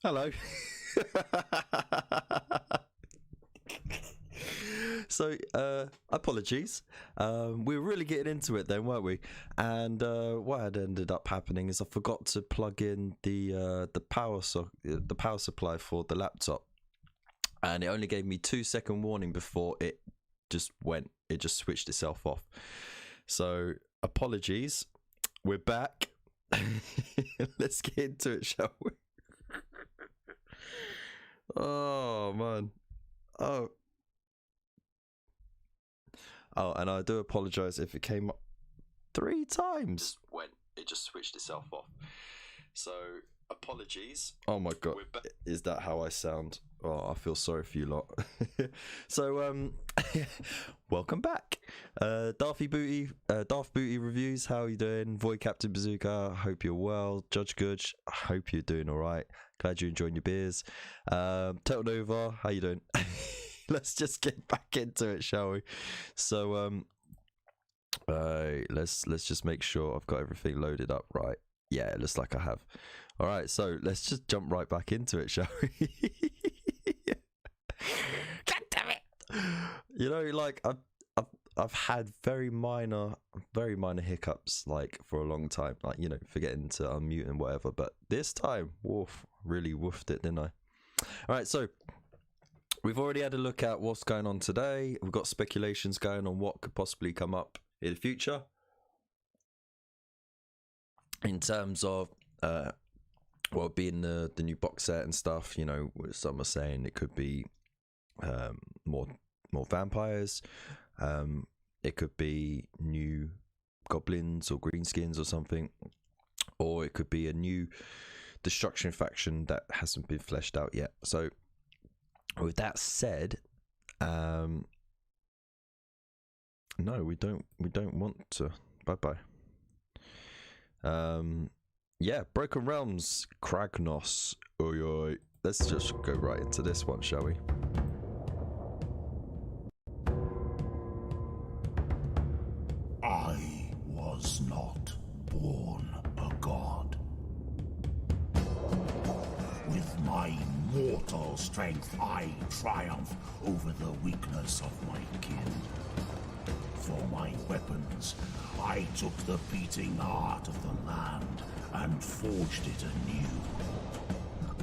Hello. So, apologies. We were really getting into it then, weren't we? And what had ended up happening is I forgot to plug in the power supply for the laptop, and it only gave me 2-second warning before it just went. It just switched itself off. So, apologies. We're back. Let's get into it, shall we? Oh man. Oh, and I do apologize if it came up 3 times when it just switched itself off. So apologies. Oh my god, is that how I sound? Oh, I feel sorry for you lot. So welcome back. Daft Booty reviews. How are you doing? Void Captain Bazooka, hope you're well. Judge Gooch, I hope you're doing all right. Glad you're enjoying your beers. Turtle Nova, how you doing? Let's just get back into it, shall we? So let's just make sure I've got everything loaded up right. Yeah, it looks like I have. All right, so let's just jump right back into it, shall we? God damn it! You know, like I've had very minor hiccups like for a long time, like, you know, forgetting to unmute and whatever. But this time, woof, really woofed it, didn't I? All right, so we've already had a look at what's going on today. We've got speculations going on what could possibly come up in the future in terms of well, being the new box set and stuff. You know, some are saying it could be more vampires. It could be new goblins or greenskins or something, or it could be a new destruction faction that hasn't been fleshed out yet. So with that said, no, we don't want to. Bye. Yeah, Broken Realms, Kragnos. Oi. Let's just go right into this one, shall we? I was not born a god. With my mortal strength, I triumph over the weakness of my kin. For my weapons, I took the beating heart of the land and forged it anew.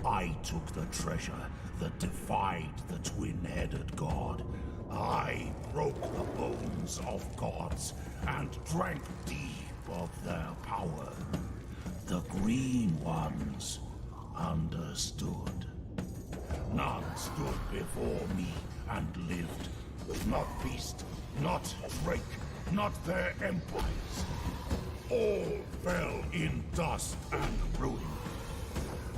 I took the treasure that defied the twin-headed god. I broke the bones of gods and drank deep of their power. The green ones understood. None stood before me and lived. Not beast, not drake, not their empires. All fell in dust and ruin,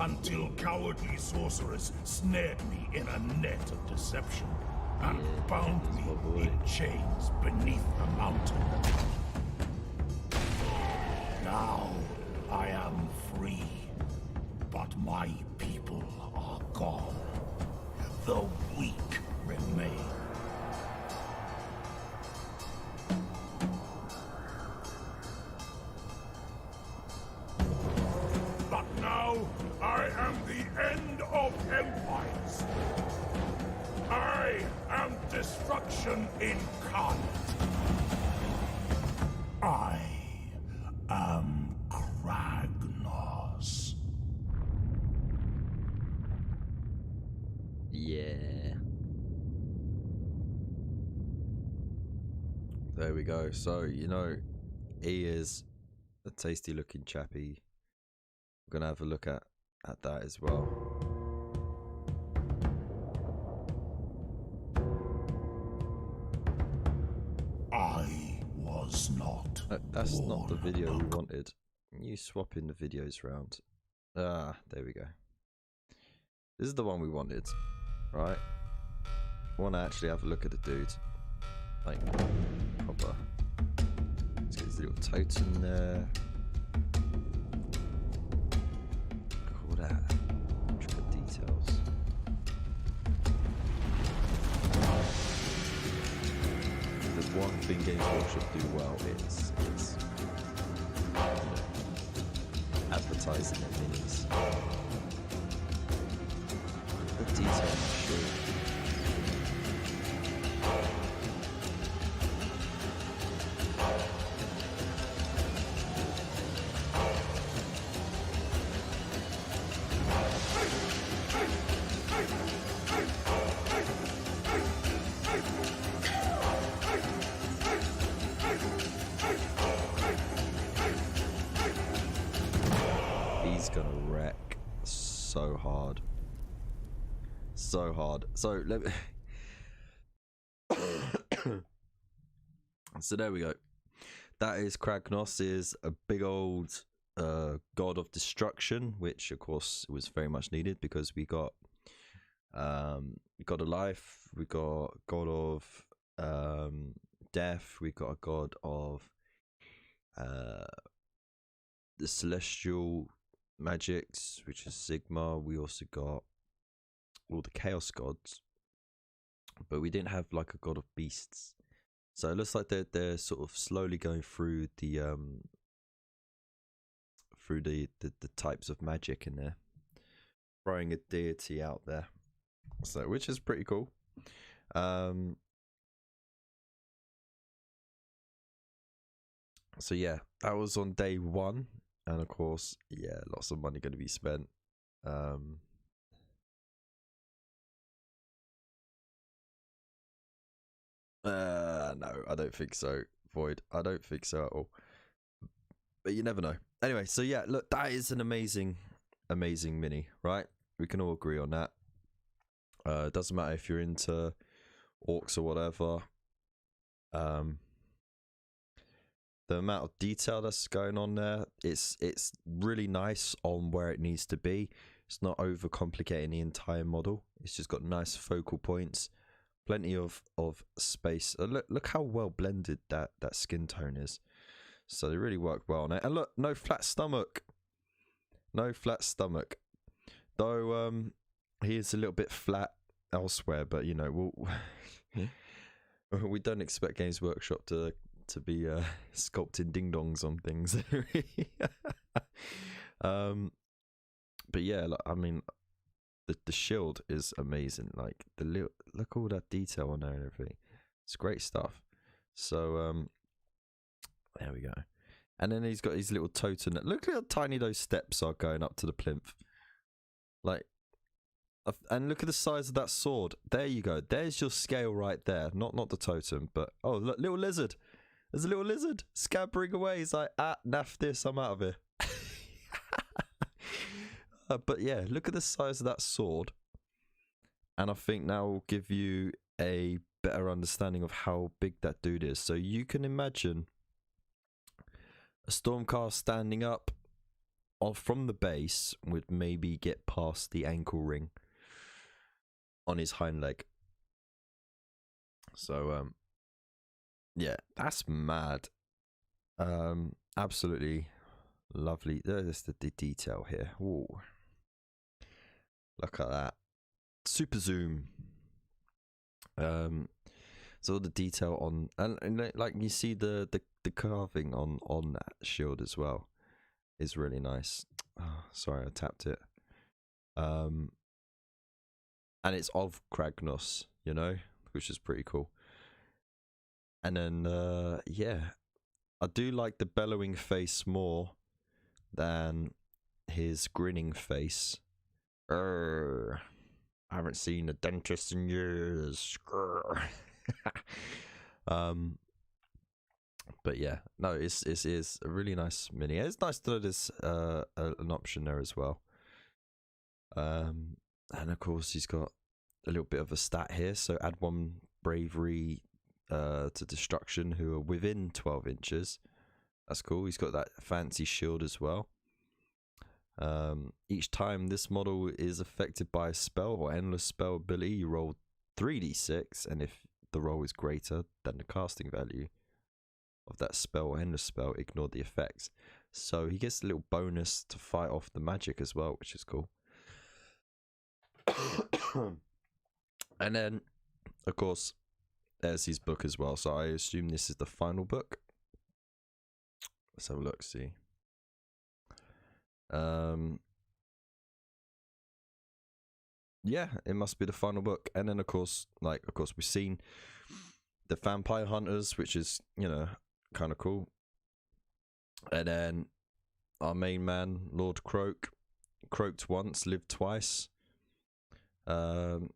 until cowardly sorcerers snared me in a net of deception and bound me in chains beneath the mountain. Now I am free, but my people are gone. The weak remain. But now I am the end of empires. I am destruction incarnate. I am Kragnos. Yeah. There we go. So, you know, he is a tasty looking chappy. We're gonna have a look at that as well. I was not. That's not the video we wanted. You swapping the videos around. Ah, there we go. This is the one we wanted, right? I want to actually have a look at the dude. Like, proper. Let's get his little totem there. Look at all that. Intricate details. There's one thing Games Workshop do well, it's advertising their minis. detail on the shield. He's gonna wreck so hard. So hard. So let me so there we go. That is Kragnos, is a big old god of destruction, which of course was very much needed because we got God of life, we got god of death, we got a god of the celestial magics, which is Sigma. We also got all the chaos gods, but we didn't have like a god of beasts. So it looks like they're sort of slowly going through the types of magic in there, throwing a deity out there, so which is pretty cool. So yeah, that was on day one, and of course, yeah, lots of money going to be spent. No, I don't think so, Void. I don't think so at all. But you never know. Anyway, so yeah, look, that is an amazing mini, right? We can all agree on that. It doesn't matter if you're into orcs or whatever. The amount of detail that's going on there, it's really nice on where it needs to be. It's not overcomplicating the entire model. It's just got nice focal points, plenty of space. Look how well blended that skin tone is. So they really worked well on it. And look, no flat stomach. No flat stomach. Though he is a little bit flat elsewhere, but you know, we don't expect Games Workshop to be sculpting ding dongs on things. But yeah, like, I mean, the shield is amazing. Like look at all that detail on there and everything. It's great stuff. So there we go. And then he's got his little totem. Look how tiny those steps are going up to the plinth. Like, and look at the size of that sword. There you go. There's your scale right there. Not the totem, but oh, look, little lizard. There's a little lizard scabbering away. He's like, naff this, I'm out of here. But yeah, look at the size of that sword. And I think that will give you a better understanding of how big that dude is. So you can imagine a Stormcast standing up from the base would maybe get past the ankle ring on his hind leg. So yeah, that's mad. Absolutely lovely. There's the detail here. Ooh. Look at that. Super zoom. So all the detail on, and like you see the carving on that shield as well is really nice. Oh, sorry, I tapped it. And it's of Kragnos, you know, which is pretty cool. And then yeah, I do like the bellowing face more than his grinning face. I haven't seen a dentist in years. But yeah, no, it is a really nice mini. It's nice that there's an option there as well. And of course he's got a little bit of a stat here, so add 1 bravery to destruction who are within 12 inches. That's cool. He's got that fancy shield as well. Each time this model is affected by a spell or endless spell ability, you roll 3d6, and if the roll is greater than the casting value of that spell or endless spell, ignore the effects. So he gets a little bonus to fight off the magic as well, which is cool. And then, of course, there's his book as well. So I assume this is the final book. Let's have a look, see. yeah, it must be the final book. And then of course we've seen the Vampire Hunters, which is, you know, kind of cool. And then our main man, Lord Croak, croaked once, lived twice. And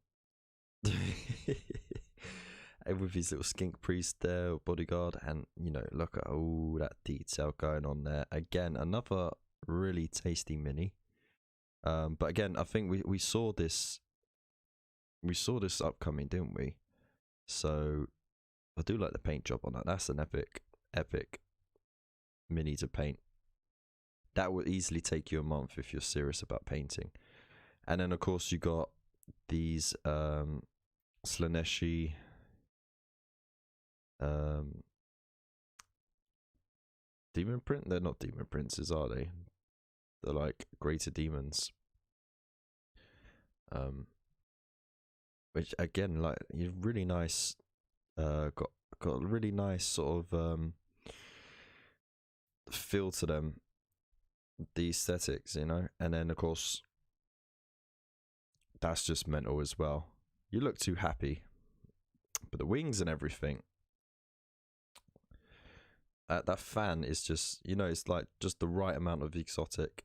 with his little skink priest there, bodyguard, and you know, look at all that detail going on there. Again, another really tasty mini. But again, I think we saw this upcoming, didn't we? So I do like the paint job on that. That's an epic mini to paint. That would easily take you a month if you're serious about painting. And then of course you got these Slaneshi demon print. They're not demon princes, are they? They're like greater demons. Which again, like, you're really nice. Got a really nice sort of feel to them. The aesthetics, you know. And then of course, that's just mental as well. You look too happy, but the wings and everything. That fan is just, you know, it's like just the right amount of exotic.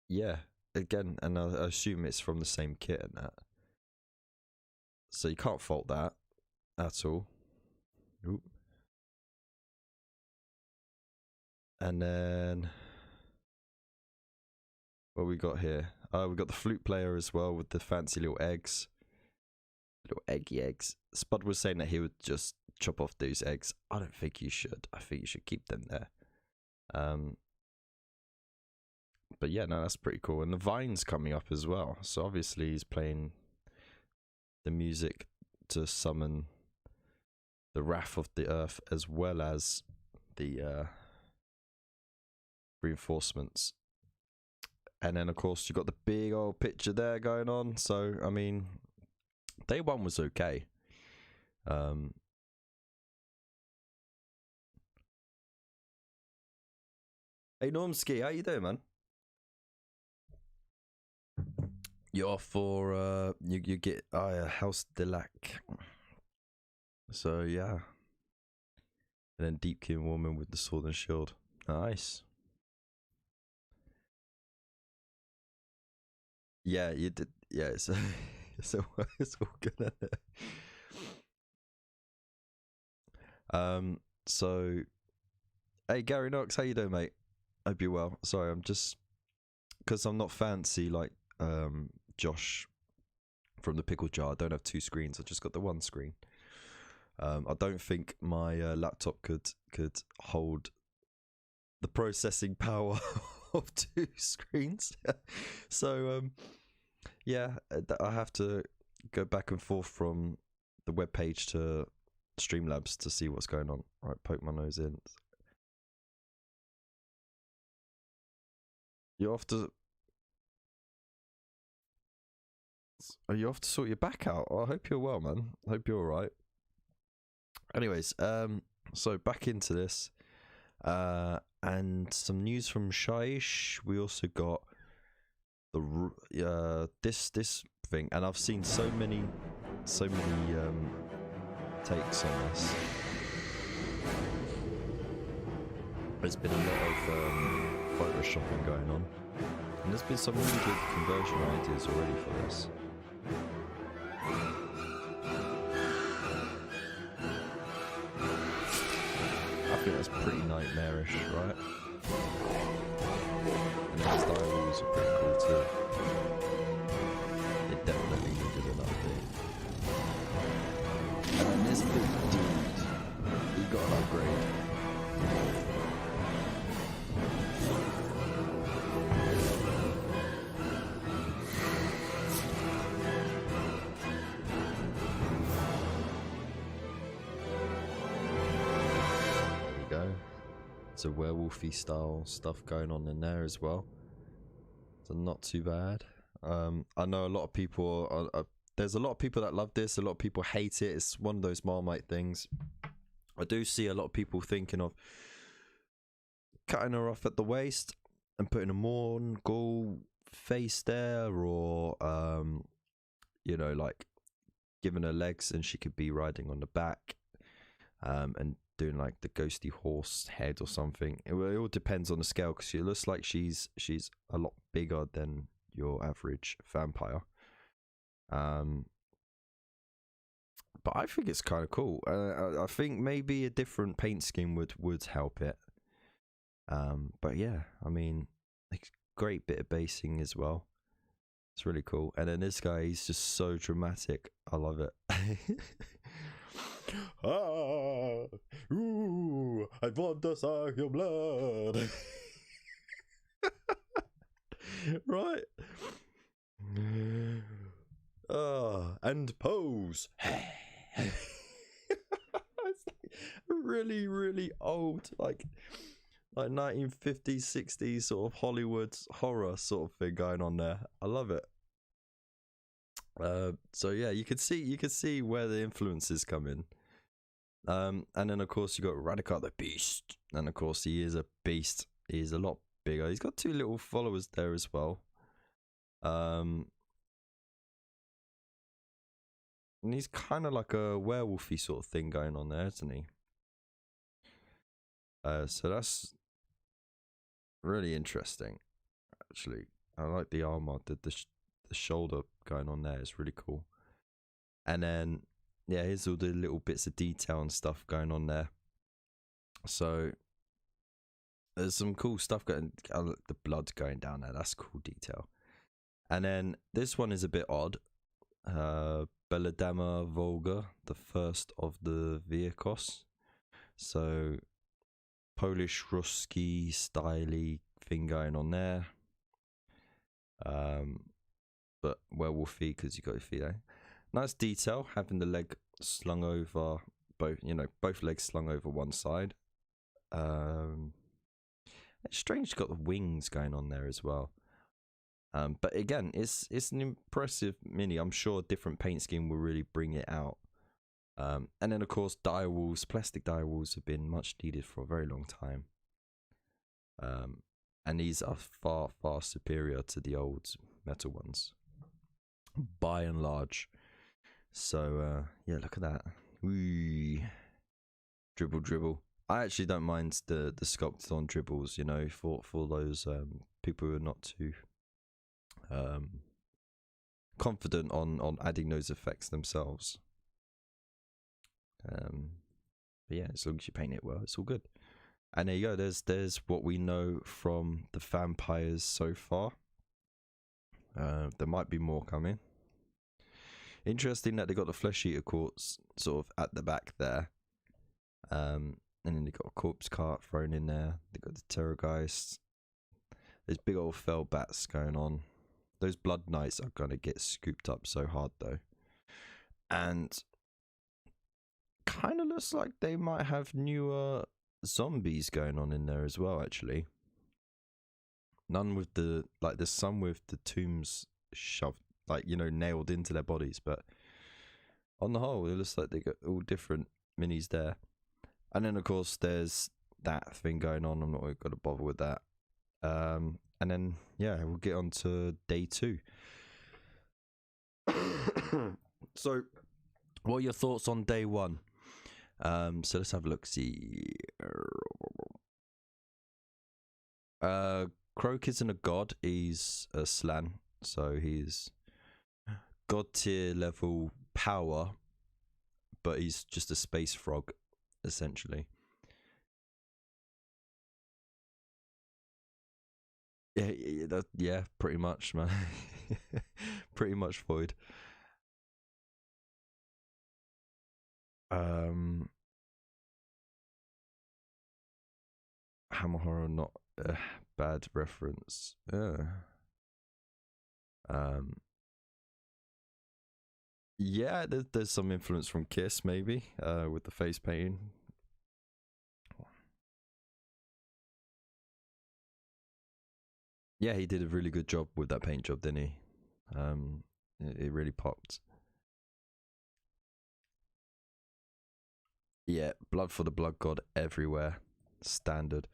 Yeah, again, and I assume it's from the same kit and that. So you can't fault that at all. Oop. And then what we got here? We got the flute player as well with the fancy little eggs. Little eggy eggs. Spud was saying that he would just chop off those eggs. I don't think you should. I think you should keep them there. But yeah, no, that's pretty cool. And the vine's coming up as well. So obviously he's playing the music to summon the wrath of the earth, as well as the reinforcements. And then of course you got the big old picture there going on. So I mean, day one was okay. Hey Normski, how you doing, man? You're for you get House de Lac. So yeah. And then Deepkin Woman with the sword and shield. Nice. Yeah, you did. Yeah, it's all good. So hey Gary Knox, how you doing, mate? Hope you're well. Sorry, I'm just, because I'm not fancy like Josh from the pickle jar. I don't have two screens. I just got the one screen. I don't think my laptop could hold the processing power of two screens. So yeah, I have to go back and forth from the web page to Streamlabs to see what's going on. All right, poke my nose in. You're off to. Are you off to sort your back out? Oh, I hope you're well, man. I hope you're all right. Anyways, so back into this, and some news from Shaish. We also got the this thing, and I've seen so many takes on this. There's been a lot of photoshopping going on, and there's been some really good conversion ideas already for this. I think that's pretty nightmarish, right? And those dialogues are pretty cool too. It definitely needed an update. And then this big dude, he got an upgrade. So werewolfy style stuff going on in there as well. So not too bad. I know a lot of people there's a lot of people that love this, a lot of people hate it. It's one of those Marmite things. I do see a lot of people thinking of cutting her off at the waist and putting a Morn, Ghoul, face there, or you know, like giving her legs and she could be riding on the back, and doing like the ghosty horse head or something. It all depends on the scale, because she looks like she's a lot bigger than your average vampire. But I think it's kind of cool. I think maybe a different paint scheme would help it. But yeah, I mean, it's great bit of basing as well. It's really cool. And then this guy, he's just so dramatic. I love it. Ooh, I want to suck your blood. Right. And pose. It's like really, really old, like 1950s, 60s sort of Hollywood horror sort of thing going on there. I love it. So yeah, you could see where the influences come in. And then of course you got Radical the Beast, and of course he is a beast. He's a lot bigger. He's got 2 little followers there as well. And he's kind of like a werewolfy sort of thing going on there, isn't he? So that's really interesting, actually. I like the armor, the shoulder going on there is really cool. And then, yeah, here's all the little bits of detail and stuff going on there. So there's some cool stuff going. The blood going down there. That's cool detail. And then this one is a bit odd. Belladama Volga, the first of the Viekos. So Polish Ruski styly thing going on there. But werewolfy because you got your feet there. Nice detail, having the leg slung over both legs slung over one side. It's strange, got the wings going on there as well. But again, it's an impressive mini. I'm sure a different paint scheme will really bring it out. And then of course plastic direwalls have been much needed for a very long time. And these are far, far superior to the old metal ones, by and large. So yeah, look at that. Whee. Dribble, dribble. I actually don't mind the sculpted on dribbles, you know, for those people who are not too confident on adding those effects themselves. But yeah, as long as you paint it well, it's all good. And there you go. There's what we know from the vampires so far. There might be more coming. Interesting that they got the flesh eater quartz sort of at the back there. And then they got a corpse cart thrown in there. They got the terrorgeist. There's big old fell bats going on. Those blood knights are gonna get scooped up so hard though. And kind of looks like they might have newer zombies going on in there as well, actually. None with there's some with the tombs shoved, nailed into their bodies, but on the whole, it looks like they got all different minis there. And then of course there's that thing going on. I'm not going to bother with that. And then yeah, we'll get on to day 2. So what are your thoughts on day 1? So let's have a look. See, Croak isn't a god, he's a slan, so he's god tier level power, but he's just a space frog essentially. Yeah, pretty much, man. Pretty much void. Hammer horror, not a bad reference. Yeah, there's some influence from Kiss maybe, with the face painting. Yeah, he did a really good job with that paint job, didn't he? It really popped. Yeah, blood for the blood god everywhere. Standard.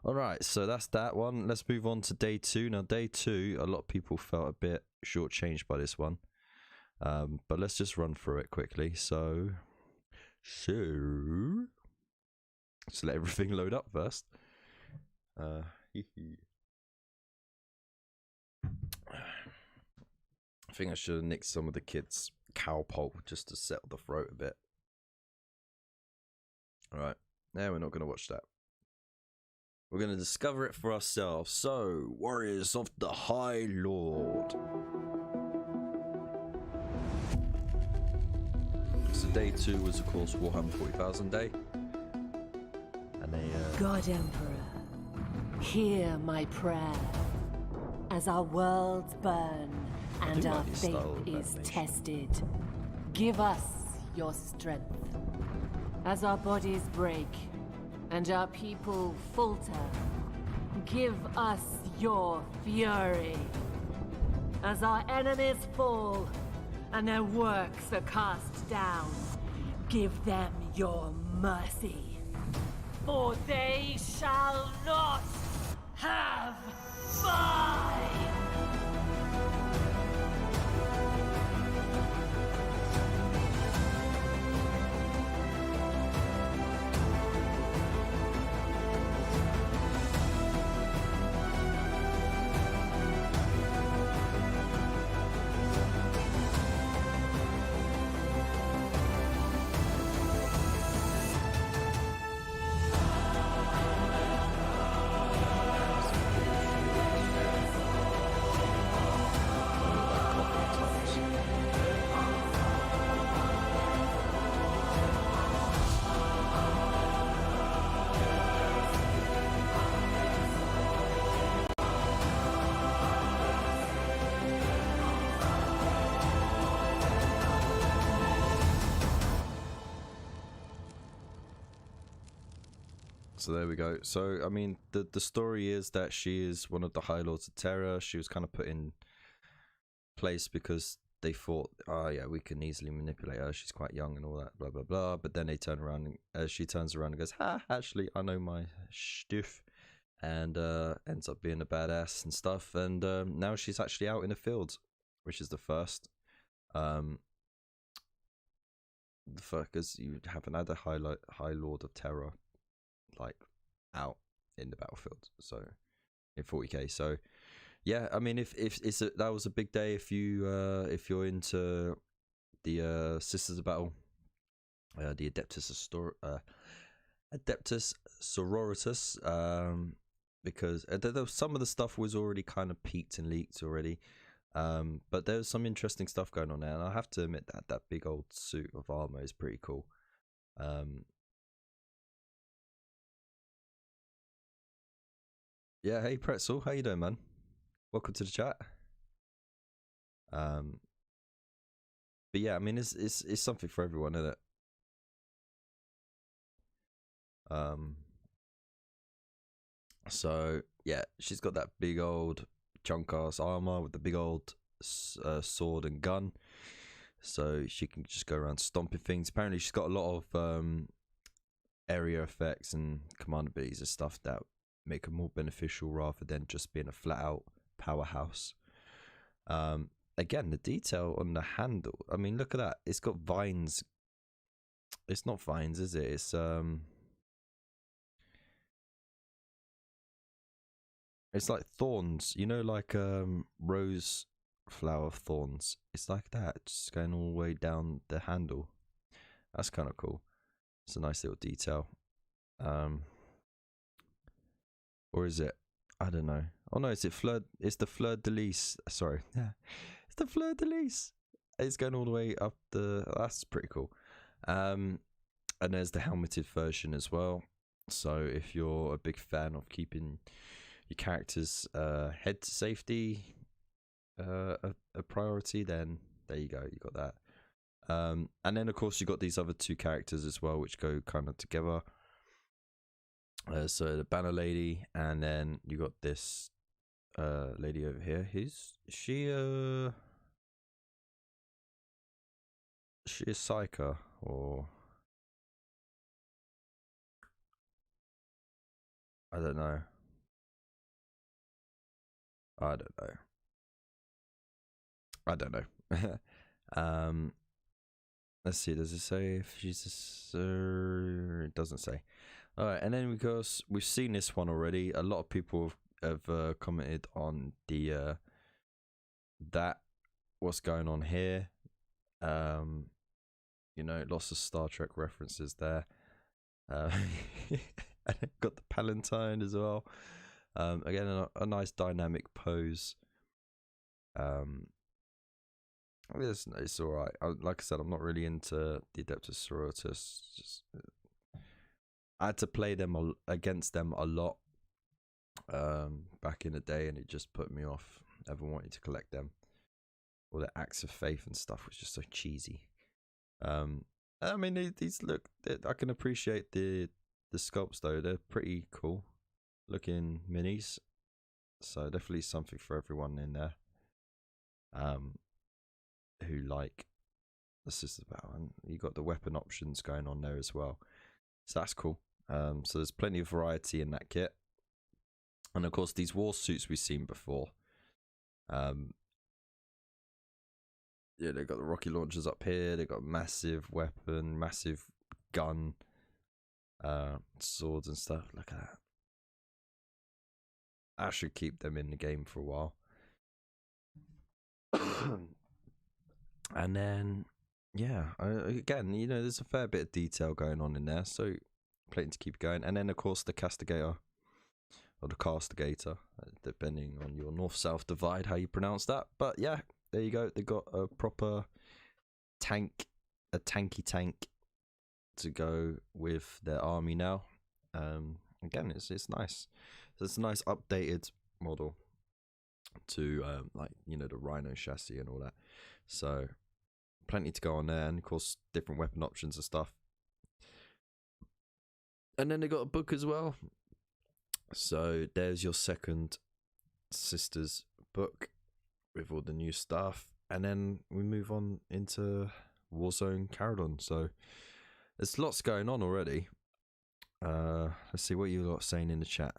All right, so that's that one. Let's move on to day 2. Now, day 2, a lot of people felt a bit shortchanged by this one, but let's just run through it quickly. So let everything load up first. I think I should have nicked some of the kids' cowpole just to settle the throat a bit. All right, now we're not going to watch that. We're going to discover it for ourselves. So, Warriors of the High Lord. So day 2 was, of course, Warhammer 40,000 day. And God Emperor, hear my prayer. As our worlds burn and our faith is tested, give us your strength. As our bodies break and our people falter, give us your fury. As our enemies fall and their works are cast down, give them your mercy. For they shall not have mine! So there we go. So, I mean, the story is that she is one of the High Lords of Terror. She was kind of put in place because they thought, oh yeah, we can easily manipulate her. She's quite young and all that, blah, blah, blah. But then they turn around, and she turns around and goes, ha, actually, I know my stuff. And ends up being a badass and stuff. And now she's actually out in the field, which is the first. Because you haven't had a High Lord of Terror like out in the battlefield, so in 40k. So yeah, I mean, if that was a big day if you're into the Sisters of Battle, the Adeptus Sororitas, because some of the stuff was already kind of peaked and leaked already, but there's some interesting stuff going on there, and I have to admit that big old suit of armor is pretty cool. Yeah, hey Pretzel, how you doing, man? Welcome to the chat. But yeah, I mean, it's something for everyone, isn't it? So yeah, she's got that big old chunk ass armor with the big old sword and gun, so she can just go around stomping things. Apparently, she's got a lot of area effects and command abilities and stuff that make her more beneficial rather than just being a flat out powerhouse. Again, the detail on the handle, I mean, look at that. It's got vines. It's not vines, is it? It's like thorns, you know, like rose flower thorns. It's like that, just going all the way down the handle. That's kind of cool. It's a nice little detail. Or is it? I don't know. Oh no, it's the fleur de lis. Sorry. Yeah. It's the fleur de lis. It's going all the way up that's pretty cool. And there's the helmeted version as well. So if you're a big fan of keeping your character's head safety a priority, then there you go, you got that. And then of course you got these other two characters as well, which go kind of together. So the banner lady, and then you got this lady over here. She a psyker, or I I don't know. I don't know. Let's see. Does it say if she's it doesn't say. All right, and then we've seen this one already. A lot of people have commented on the that what's going on here. You know, lots of Star Trek references there. And it got the Palatine as well. Again, a nice dynamic pose. It's all right. Like I said, I'm not really into the Adeptus Sororitas. Just I had to play them against them a lot back in the day, and it just put me off ever wanting to collect them. All the acts of faith and stuff was just so cheesy. I mean, these look. I can appreciate the sculpts though. They're pretty cool looking minis. So definitely something for everyone in there. Who like the Sisters Battle, and you got the weapon options going on there as well. So that's cool. So there's plenty of variety in that kit, and of course these war suits we've seen before. Yeah, they got the rocket launchers up here. They got massive weapon, massive gun, swords and stuff. Look at that. I should keep them in the game for a while. And then, yeah, again, you know, there's a fair bit of detail going on in there, so plenty to keep going. And then, of course, the Castigator, or the Castigator, depending on your north-south divide, how you pronounce that. But yeah, there you go. They got a proper tank, a tanky tank to go with their army now. Again, it's nice. So it's a nice updated model to like, you know, the Rhino chassis and all that. So plenty to go on there, and of course different weapon options and stuff. And then they got a book as well. So there's your second Sisters book with all the new stuff, and then we move on into Warzone Caradon. So there's lots going on already. Let's see what you lot are saying in the chat.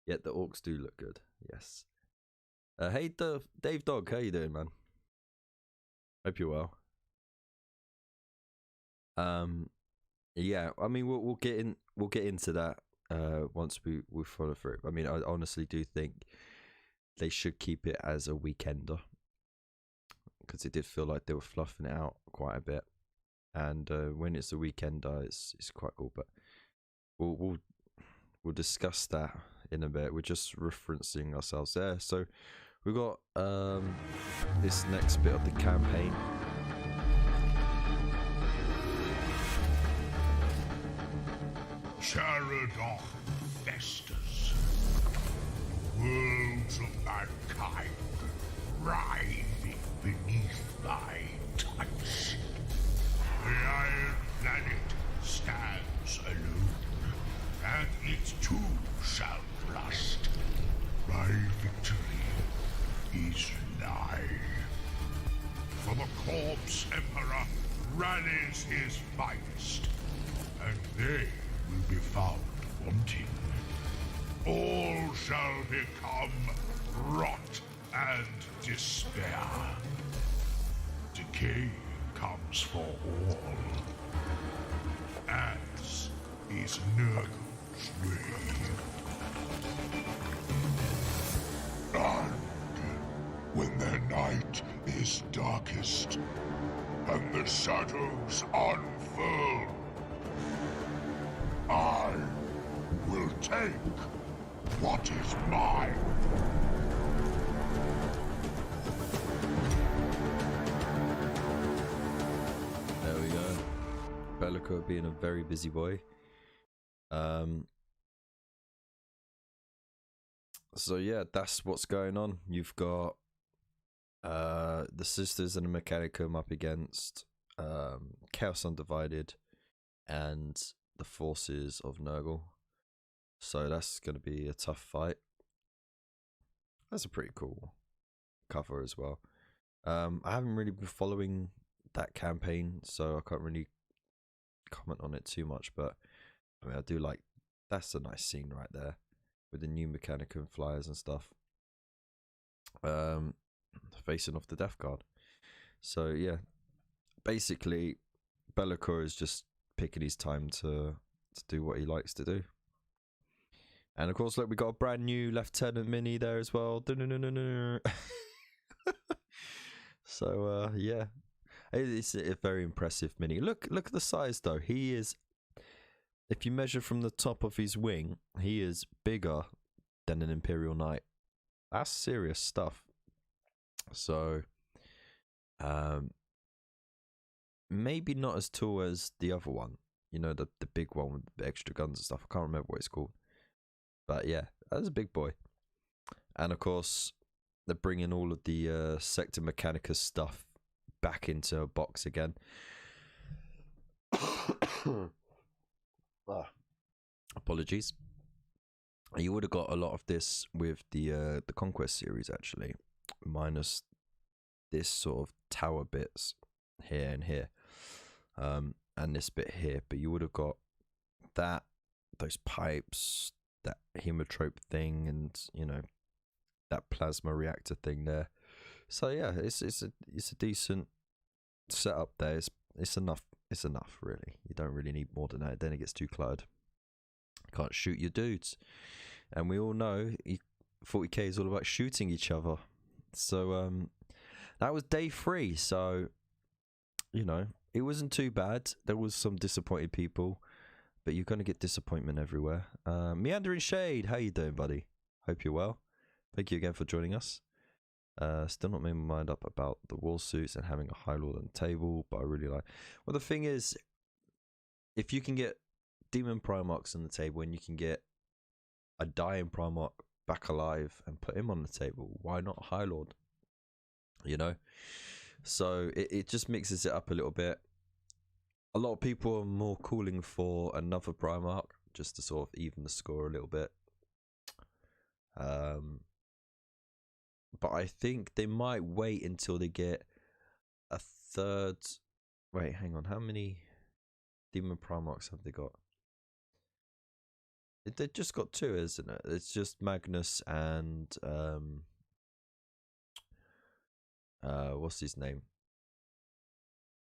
Yeah, the orcs do look good. Yes. Hey, Dave Dog, how you doing, man? Hope you're well. Yeah, I mean, we'll get into that once we follow through. I mean, I honestly do think they should keep it as a weekender, because it did feel like they were fluffing it out quite a bit. And when it's a weekender, it's quite cool. But we'll discuss that in a bit. We're just referencing ourselves there. So we've got this next bit of the campaign. Caradon festers. Worlds of mankind writhing beneath thy touch. The Iron Planet stands alone, and it too shall rust. My victory is nigh. For the Corpse Emperor rallies his finest, and they will be found wanting. All shall become rot and despair. Decay comes for all, as is Nurgle's way. And when the night is darkest, and the shadows unfurl, I will take what is mine. There we go. Bellico being a very busy boy. So yeah, that's what's going on. You've got the Sisters and the Mechanicum up against Chaos Undivided and the forces of Nurgle. So that's going to be a tough fight. That's a pretty cool cover as well. I haven't really been following that campaign, so I can't really comment on it too much, but I mean, I do like, that's a nice scene right there with the new Mechanica and flyers and stuff, facing off the Death Guard. So yeah, basically Be'lakor is just picking his time to do what he likes to do. And of course, look, we got a brand new Lieutenant Mini there as well. So yeah, it's a very impressive Mini. Look at the size though. He is, if you measure from the top of his wing, he is bigger than an Imperial Knight. That's serious stuff. So maybe not as tall as the other one, you know, the big one with the extra guns and stuff. I can't remember what it's called, but yeah, that's a big boy. And of course, they're bringing all of the Sector Mechanicus stuff back into a box again. Apologies. You would have got a lot of this with the Conquest series, actually, minus this sort of tower bits here and here, and this bit here. But you would have got that, those pipes, that hemotrope thing, and you know, that plasma reactor thing there. So yeah, it's a decent setup there. It's enough. It's enough, really. You don't really need more than that. Then it gets too cluttered. You can't shoot your dudes, and we all know 40k is all about shooting each other. So that was day 3. So you know, it wasn't too bad. There was some disappointed people, but you're gonna get disappointment everywhere. Meandering Shade, how you doing, buddy? Hope you're well. Thank you again for joining us. Still not made my mind up about the wall suits and having a High Lord on the table, but I really like. Well, the thing is, if you can get Demon Primarchs on the table and you can get a dying Primarch back alive and put him on the table, why not High Lord? You know? So it just mixes it up a little bit. A lot of people are more calling for another Primarch just to sort of even the score a little bit. But I think they might wait until they get a third. Wait, hang on. How many Demon Primarchs have they got? They've just got 2, isn't it? It's just Magnus and what's his name?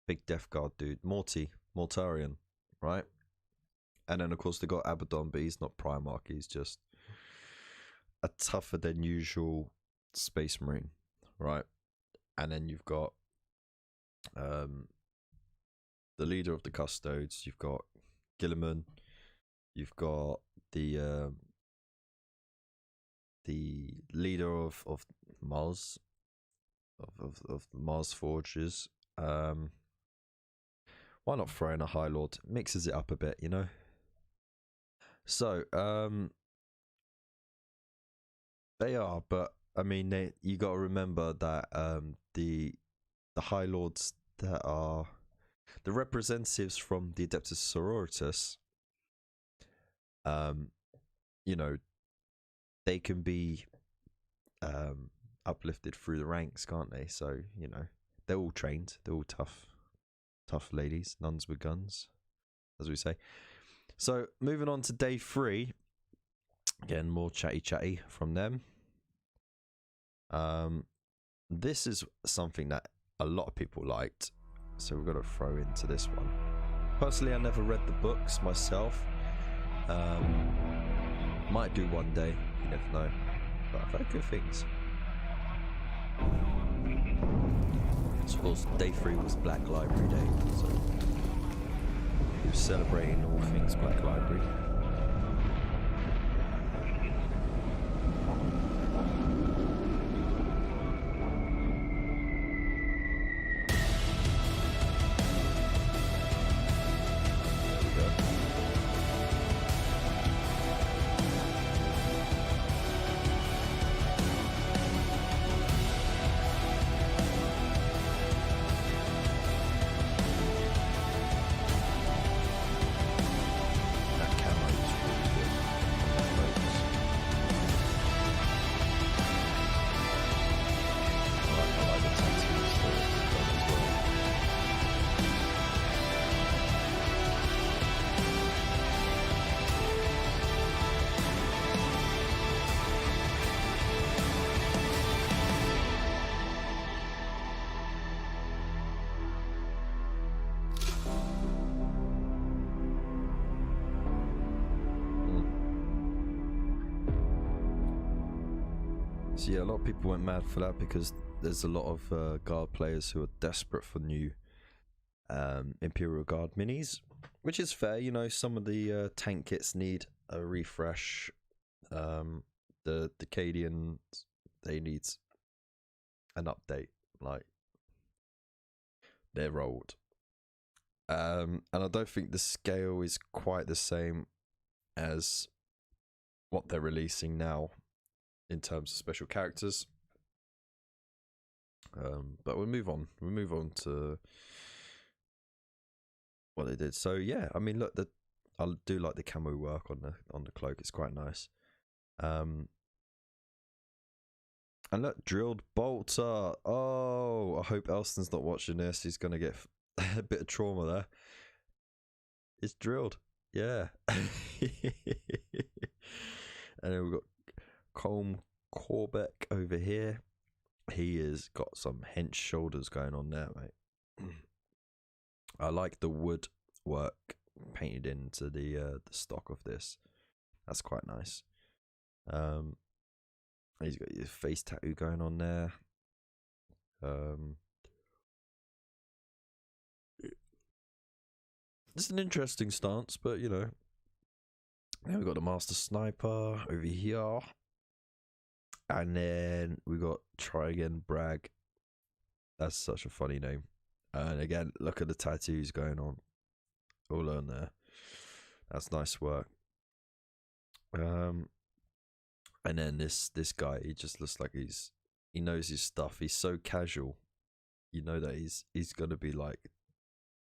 Big Death Guard dude, Mortarion, right? And then of course they got Abaddon, but he's not Primarch. He's just a tougher than usual Space Marine, right? And then you've got the leader of the Custodes. You've got Gilliman. You've got the leader of Mars, of Mars Forges. Why not throw in a High Lord? Mixes it up a bit, you know. So they are, but I mean, you got to remember that the High Lords that are the representatives from the Adeptus Sororitas, you know, they can be uplifted through the ranks, can't they? So you know, they're all trained, they're all tough ladies, nuns with guns, as we say. So moving on to day 3, again, more chatty from them. This is something that a lot of people liked, so we've got to throw into this one. Personally, I never read the books myself. Might do one day, you never know, but I've heard good things. So of course, day 3 was Black Library Day, so we were celebrating all things Black Library. So yeah, a lot of people went mad for that because there's a lot of guard players who are desperate for new Imperial Guard minis, which is fair. You know, some of the tank kits need a refresh. The Decadians, they need an update. Like, they're old. And I don't think the scale is quite the same as what they're releasing now in terms of special characters. But we'll move on. We'll move on to what they did. So yeah, I mean, look, I do like the camo work on the cloak. It's quite nice. And look, drilled bolter. Oh, I hope Elston's not watching this. He's gonna get a bit of trauma there. It's drilled. Yeah. And then we've got Colm Corbeck over here. He has got some hench shoulders going on there, mate. I like the wood work painted into the stock of this. That's quite nice. He's got his face tattoo going on there. It's an interesting stance, but you know. Then we got the Master Sniper over here. And then we got Try Again Bragg. That's such a funny name. And again, look at the tattoos going on all on there. That's nice work. And then this guy, he just looks like he knows his stuff. He's so casual. You know that he's gonna be like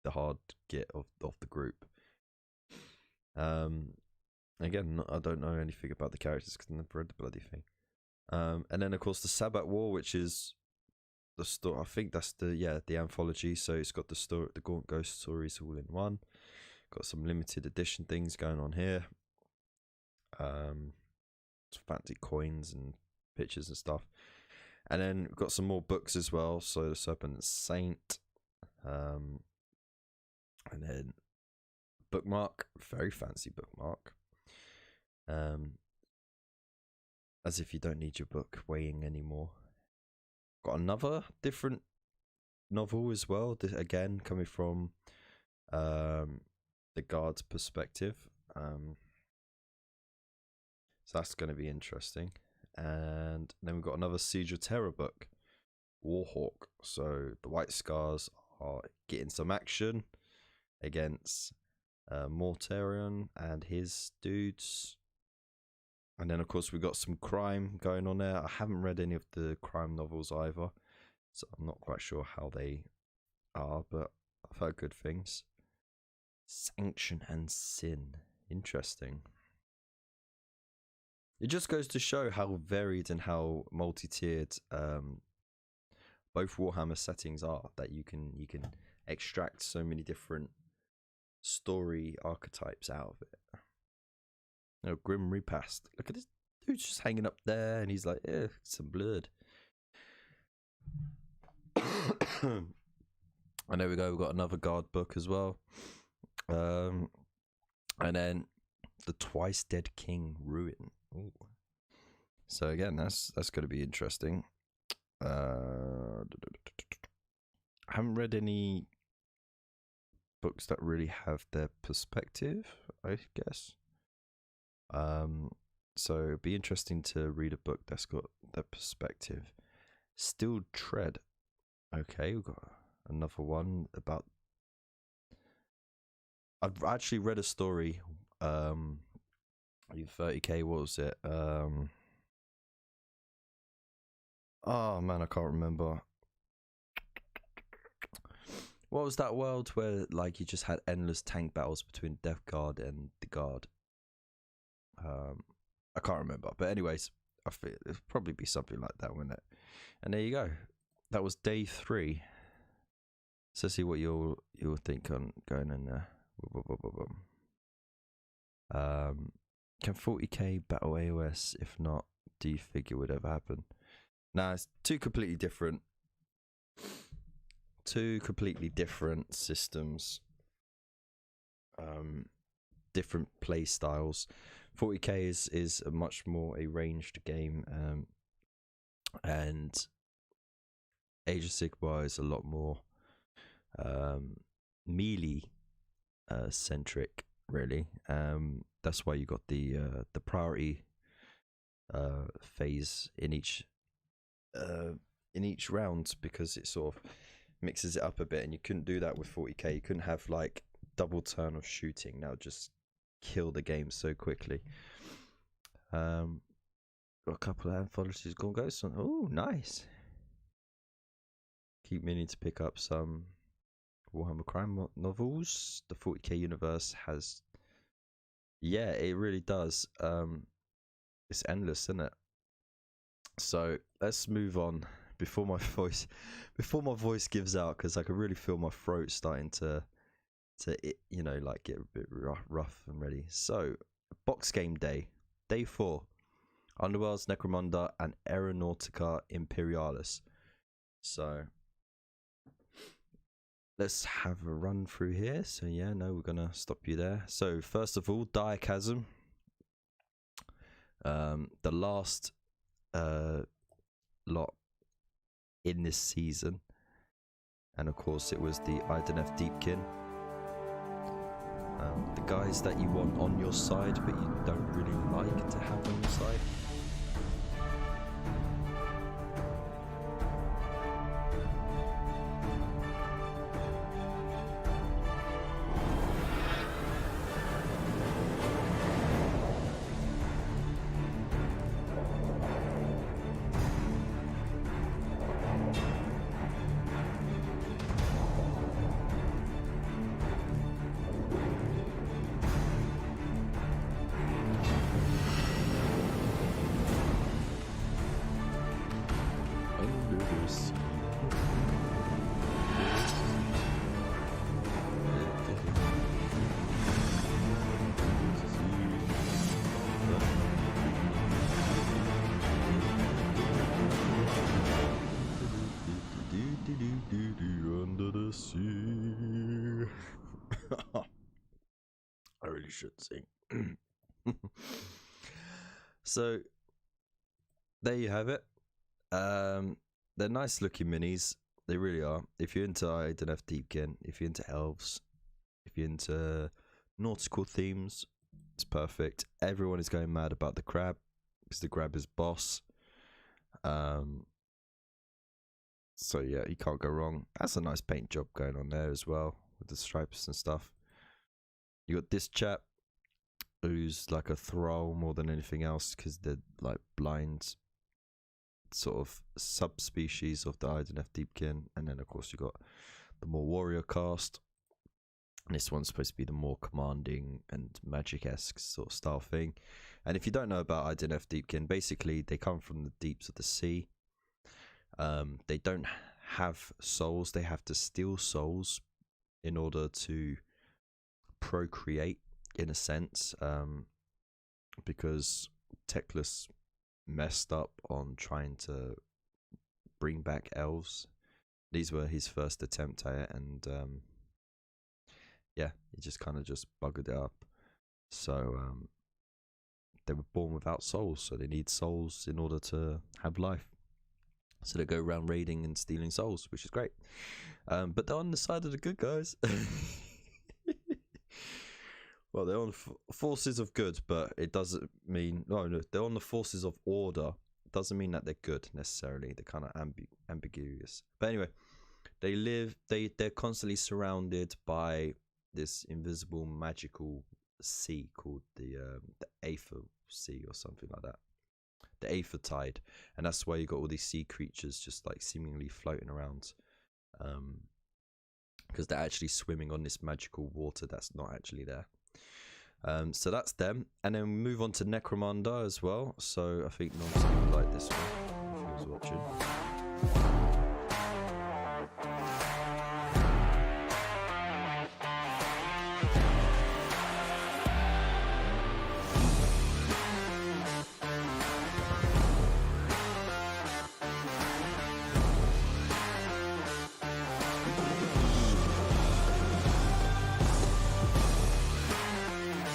the hard git of the group. Again, I don't know anything about the characters because I never read the bloody thing. And then of course the Sabbat War, which is the story. I think that's the anthology. So it's got the Gaunt Ghost stories all in one. Got some limited edition things going on here. Fancy coins and pictures and stuff. And then we've got some more books as well. So the Serpent Saint. And then bookmark, very fancy bookmark. As if you don't need your book weighing anymore. Got another different novel as well. This, again, coming from the guard's perspective. So that's going to be interesting. And then we've got another Siege of Terror book, Warhawk. So the White Scars are getting some action against Mortarion and his dudes. And then, of course, we've got some crime going on there. I haven't read any of the crime novels either, so I'm not quite sure how they are, but I've heard good things. Sanction and Sin. Interesting. It just goes to show how varied and how multi-tiered both Warhammer settings are, that you can extract so many different story archetypes out of it. No, Grim Repast. Look at this dude's just hanging up there, and he's like, "Yeah, some blood." And there we go. We've got another guard book as well, and then the Twice Dead King Ruin. Ooh. So again, that's going to be interesting. I haven't read any books that really have their perspective, I guess. So it'd be interesting to read a book that's got that perspective. Still Tread. Okay, we've got another one about. I've actually read a story. 30k. What was it? Oh man, I can't remember. What was that world where like you just had endless tank battles between Death Guard and the Guard? I can't remember, but anyways, I feel it'll probably be something like that, wouldn't it? And there you go. That was day 3. So see what you'll think on going in there. Can 40k battle AOS? If not, do you think it would ever happen? Nah, it's two completely different systems. Different play styles. 40k is a much more a ranged game. And Age of Sigmar is a lot more melee centric, really. That's why you got the priority phase in each round, because it sort of mixes it up a bit, and you couldn't do that with 40k. You couldn't have like double turn of shooting. That would just kill the game so quickly. Got a couple of anthologies gone ghosts on. Oh, nice. Keep meaning to pick up some Warhammer crime novels. The 40k universe has, yeah, it really does. It's endless, isn't it? So let's move on before my voice gives out, because I can really feel my throat starting to you know, like get a bit rough and ready. So box game day 4, Underworlds, Necromunda, and Aeronautica Imperialis. So let's have a run through here. So yeah, no, we're gonna stop you there. So first of all, Diachasm, the last lot in this season, and of course it was the IDICBeer, the guys that you want on your side but you don't really like to have on your side. Under the sea. I really should sing. So there you have it. They're nice looking minis. They really are. If you're into IDICBeer, if you're into elves, if you're into nautical themes, it's perfect. Everyone is going mad about the crab because the crab is boss. So yeah, you can't go wrong. That's a nice paint job going on there as well with the stripes and stuff. You got this chap who's like a thrall more than anything else, because they're like blind sort of subspecies of the IDICBeer. And then of course you got the more warrior cast, and this one's supposed to be the more commanding and magic-esque sort of style thing. And if you don't know about IDICBeer, basically they come from the deeps of the sea. They don't have souls. They have to steal souls in order to procreate, in a sense, because Teclis messed up on trying to bring back elves. These were his first attempt at it, and yeah, he just kind of just buggered it up. So they were born without souls, so they need souls in order to have life. So they go around raiding and stealing souls, which is great. But they're on the side of the good guys. Well, they're on forces of good, but it doesn't mean... No, they're on the forces of order. It doesn't mean that they're good, necessarily. They're kind of ambiguous. But anyway, they're constantly surrounded by this invisible, magical sea called the Aether Sea or something like that. The Aether Tide, and that's why you got all these sea creatures just like seemingly floating around, because they're actually swimming on this magical water that's not actually there. So that's them, and then we move on to Necromunda as well. So I think Nonce would like this one if he was watching.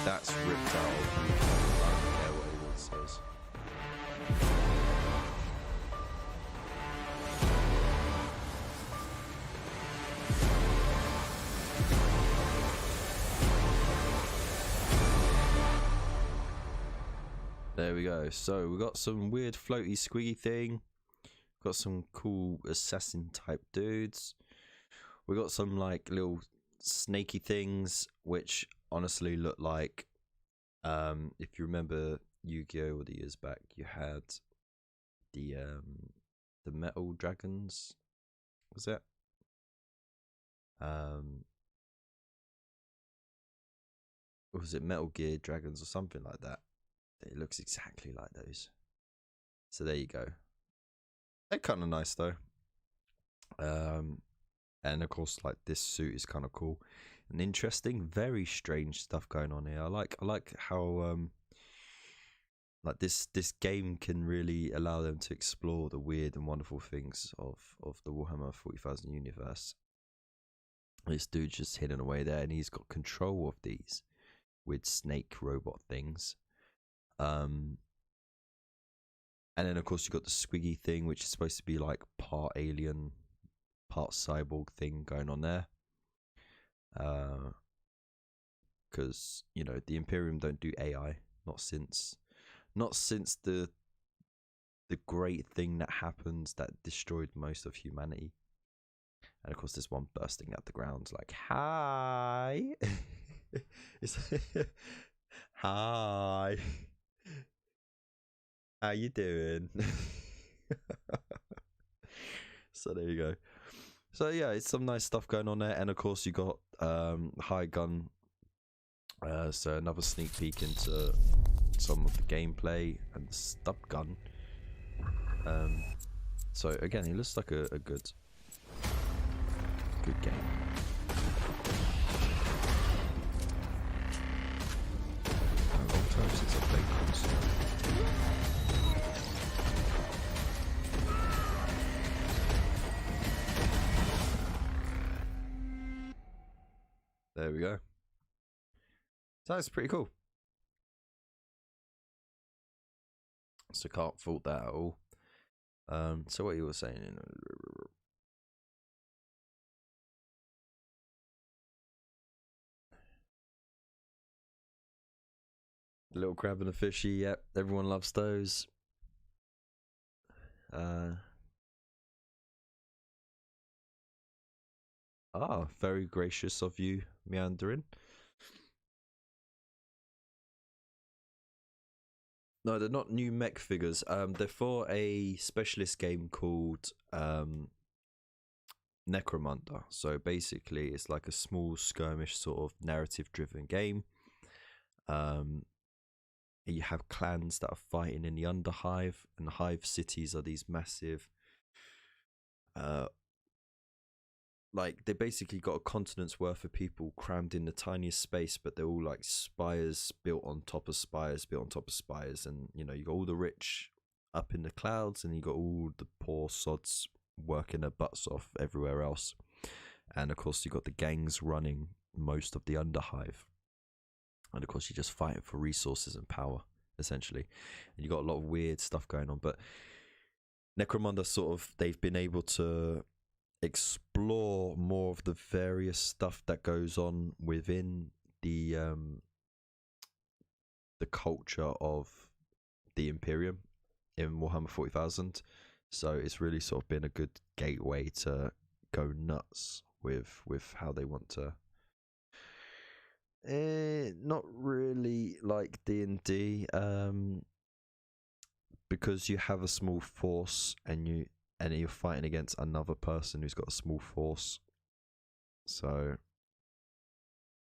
That's ripped out. I don't care what anyone says. There we go. So we got some weird floaty squiggy thing. Got some cool assassin type dudes. We got some like little snaky things, which honestly look like, if you remember Yu-Gi-Oh! All the years back, you had the metal dragons. Was it? Was it Metal Gear Dragons or something like that? It looks exactly like those. So there you go. They're kind of nice though. And of course, like, this suit is kind of cool and interesting. Very strange stuff going on here. I like how like this game can really allow them to explore the weird and wonderful things of the Warhammer 40,000 universe. This dude's just hidden away there, and he's got control of these with snake robot things. And then of course you got the squiggy thing, which is supposed to be like part alien, part cyborg thing going on there. Because you know the Imperium don't do AI, not since the great thing that happened that destroyed most of humanity. And of course there's one bursting out the ground like, hi. Hi, how you doing? So there you go. So yeah, it's some nice stuff going on there. And of course you got high gun, so another sneak peek into some of the gameplay, and the stub gun. So again, it looks like a good game. A long time since I played console. There we go. So that's pretty cool. So can't fault that at all. So what you were saying, the little crab and a fishy, yep, everyone loves those. Very gracious of you, Meandering. No, they're not new mech figures. They're for a specialist game called Necromunda. So basically, it's like a small skirmish sort of narrative-driven game. You have clans that are fighting in the Underhive, and the Hive cities are these massive, like, they basically got a continent's worth of people crammed in the tiniest space, but they're all like spires built on top of spires, built on top of spires. And you know, you got all the rich up in the clouds, and you got all the poor sods working their butts off everywhere else. And of course you got the gangs running most of the Underhive, and of course you're just fighting for resources and power, essentially. And you got a lot of weird stuff going on. But Necromunda, sort of, they've been able to explore more of the various stuff that goes on within the culture of the Imperium in Warhammer 40,000. So it's really sort of been a good gateway to go nuts with how they want to. Not really like D&D, because you have a small force, and you're fighting against another person who's got a small force. So,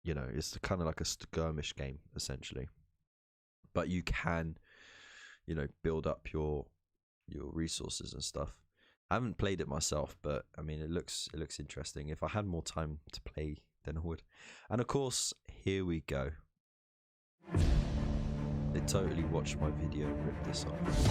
you know, it's kind of like a skirmish game, essentially. But you can, you know, build up your resources and stuff. I haven't played it myself, but I mean, it looks interesting. If I had more time to play, then I would. And of course, here we go. They totally watched my video and ripped this off.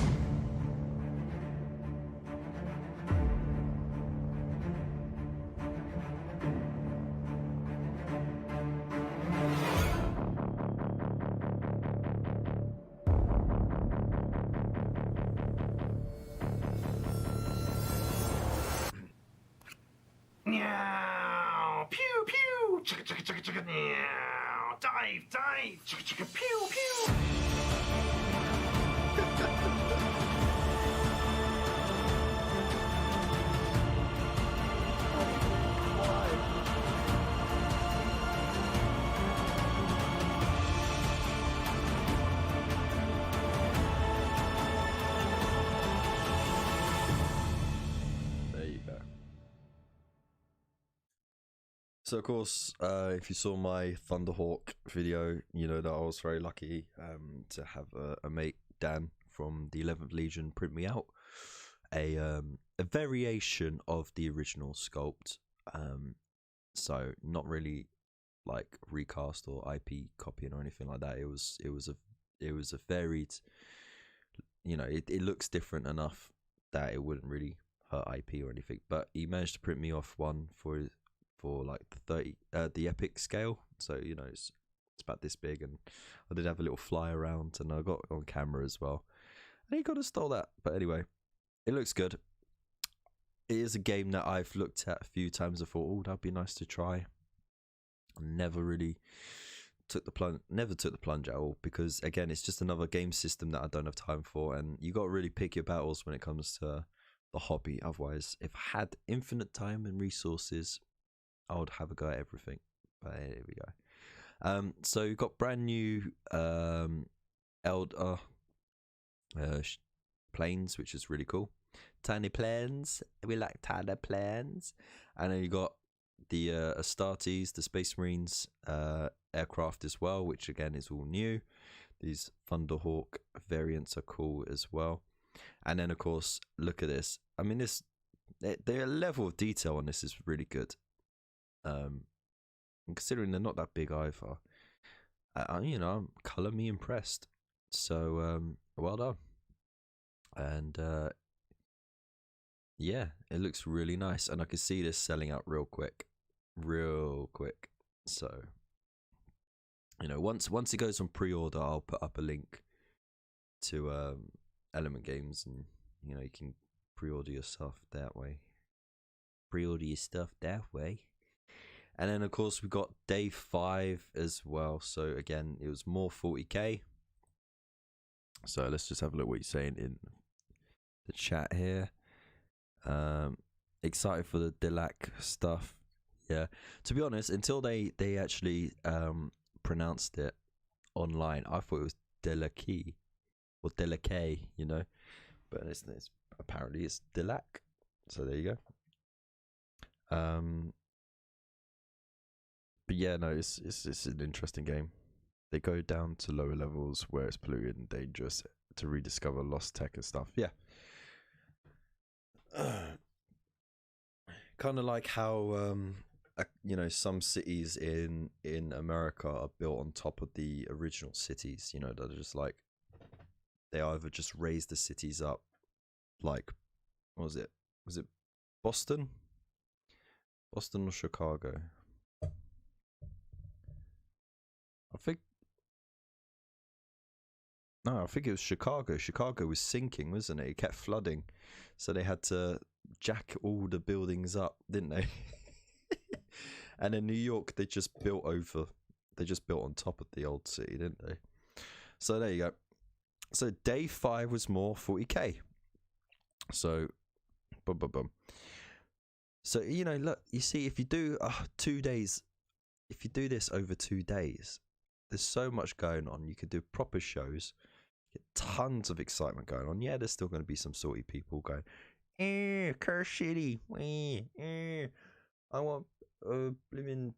Meow, pew pew, chicka chicka chicka chicka, meow, dive, chicka chicka, pew pew. So of course, if you saw my Thunderhawk video, you know that I was very lucky to have a mate, Dan, from the 11th Legion print me out a variation of the original sculpt. So not really like recast or IP copying or anything like that. It was a varied, you know, it looks different enough that it wouldn't really hurt IP or anything. But he managed to print me off one for like the epic scale. So you know it's about this big, and I did have a little fly around, and I got on camera as well. And he could have stole that, but anyway, it looks good. It is a game that I've looked at a few times. I thought, oh, that'd be nice to try. Never really took the plunge at all, because again, it's just another game system that I don't have time for, and you got to really pick your battles when it comes to the hobby. Otherwise, if I had infinite time and resources, I would have a go at everything. But here we go. So you've got brand new Elder planes, which is really cool. Tiny planes, we like tiny planes. And then you got the Astartes, the Space Marines aircraft as well, which again is all new. These Thunderhawk variants are cool as well. And then of course, look at this. I mean, the level of detail on this is really good. Considering they're not that big either. You know, colour me impressed. So well done. And yeah, it looks really nice, and I can see this selling out real quick. So you know, once it goes on pre-order, I'll put up a link to Element Games, and you know, you can pre-order your stuff that way. And then of course we've got day 5 as well. So again, it was more 40k. So let's just have a look what you're saying in the chat here. Excited for the Dilac stuff. Yeah, to be honest, until they actually pronounced it online, I thought it was Delaki or Delacay, you know, but it's apparently it's Dilac. So there you go. But yeah, no, it's an interesting game. They go down to lower levels where it's polluted and dangerous to rediscover lost tech and stuff. Yeah. Kind of like how you know, some cities in America are built on top of the original cities. You know, they're just like, they either just raise the cities up, like, what was it? Was it Boston or Chicago? I think it was Chicago. Chicago was sinking, wasn't it? It kept flooding, so they had to jack all the buildings up, didn't they? And in New York, they just built on top of the old city, didn't they? So there you go. So day 5 was more 40k. So, boom. So, you know, look, you see, if you do 2 days, if you do this over 2 days, there's so much going on. You could do proper shows, get tons of excitement going on. Yeah, there's still going to be some salty people going, Curse City, I want blimmin',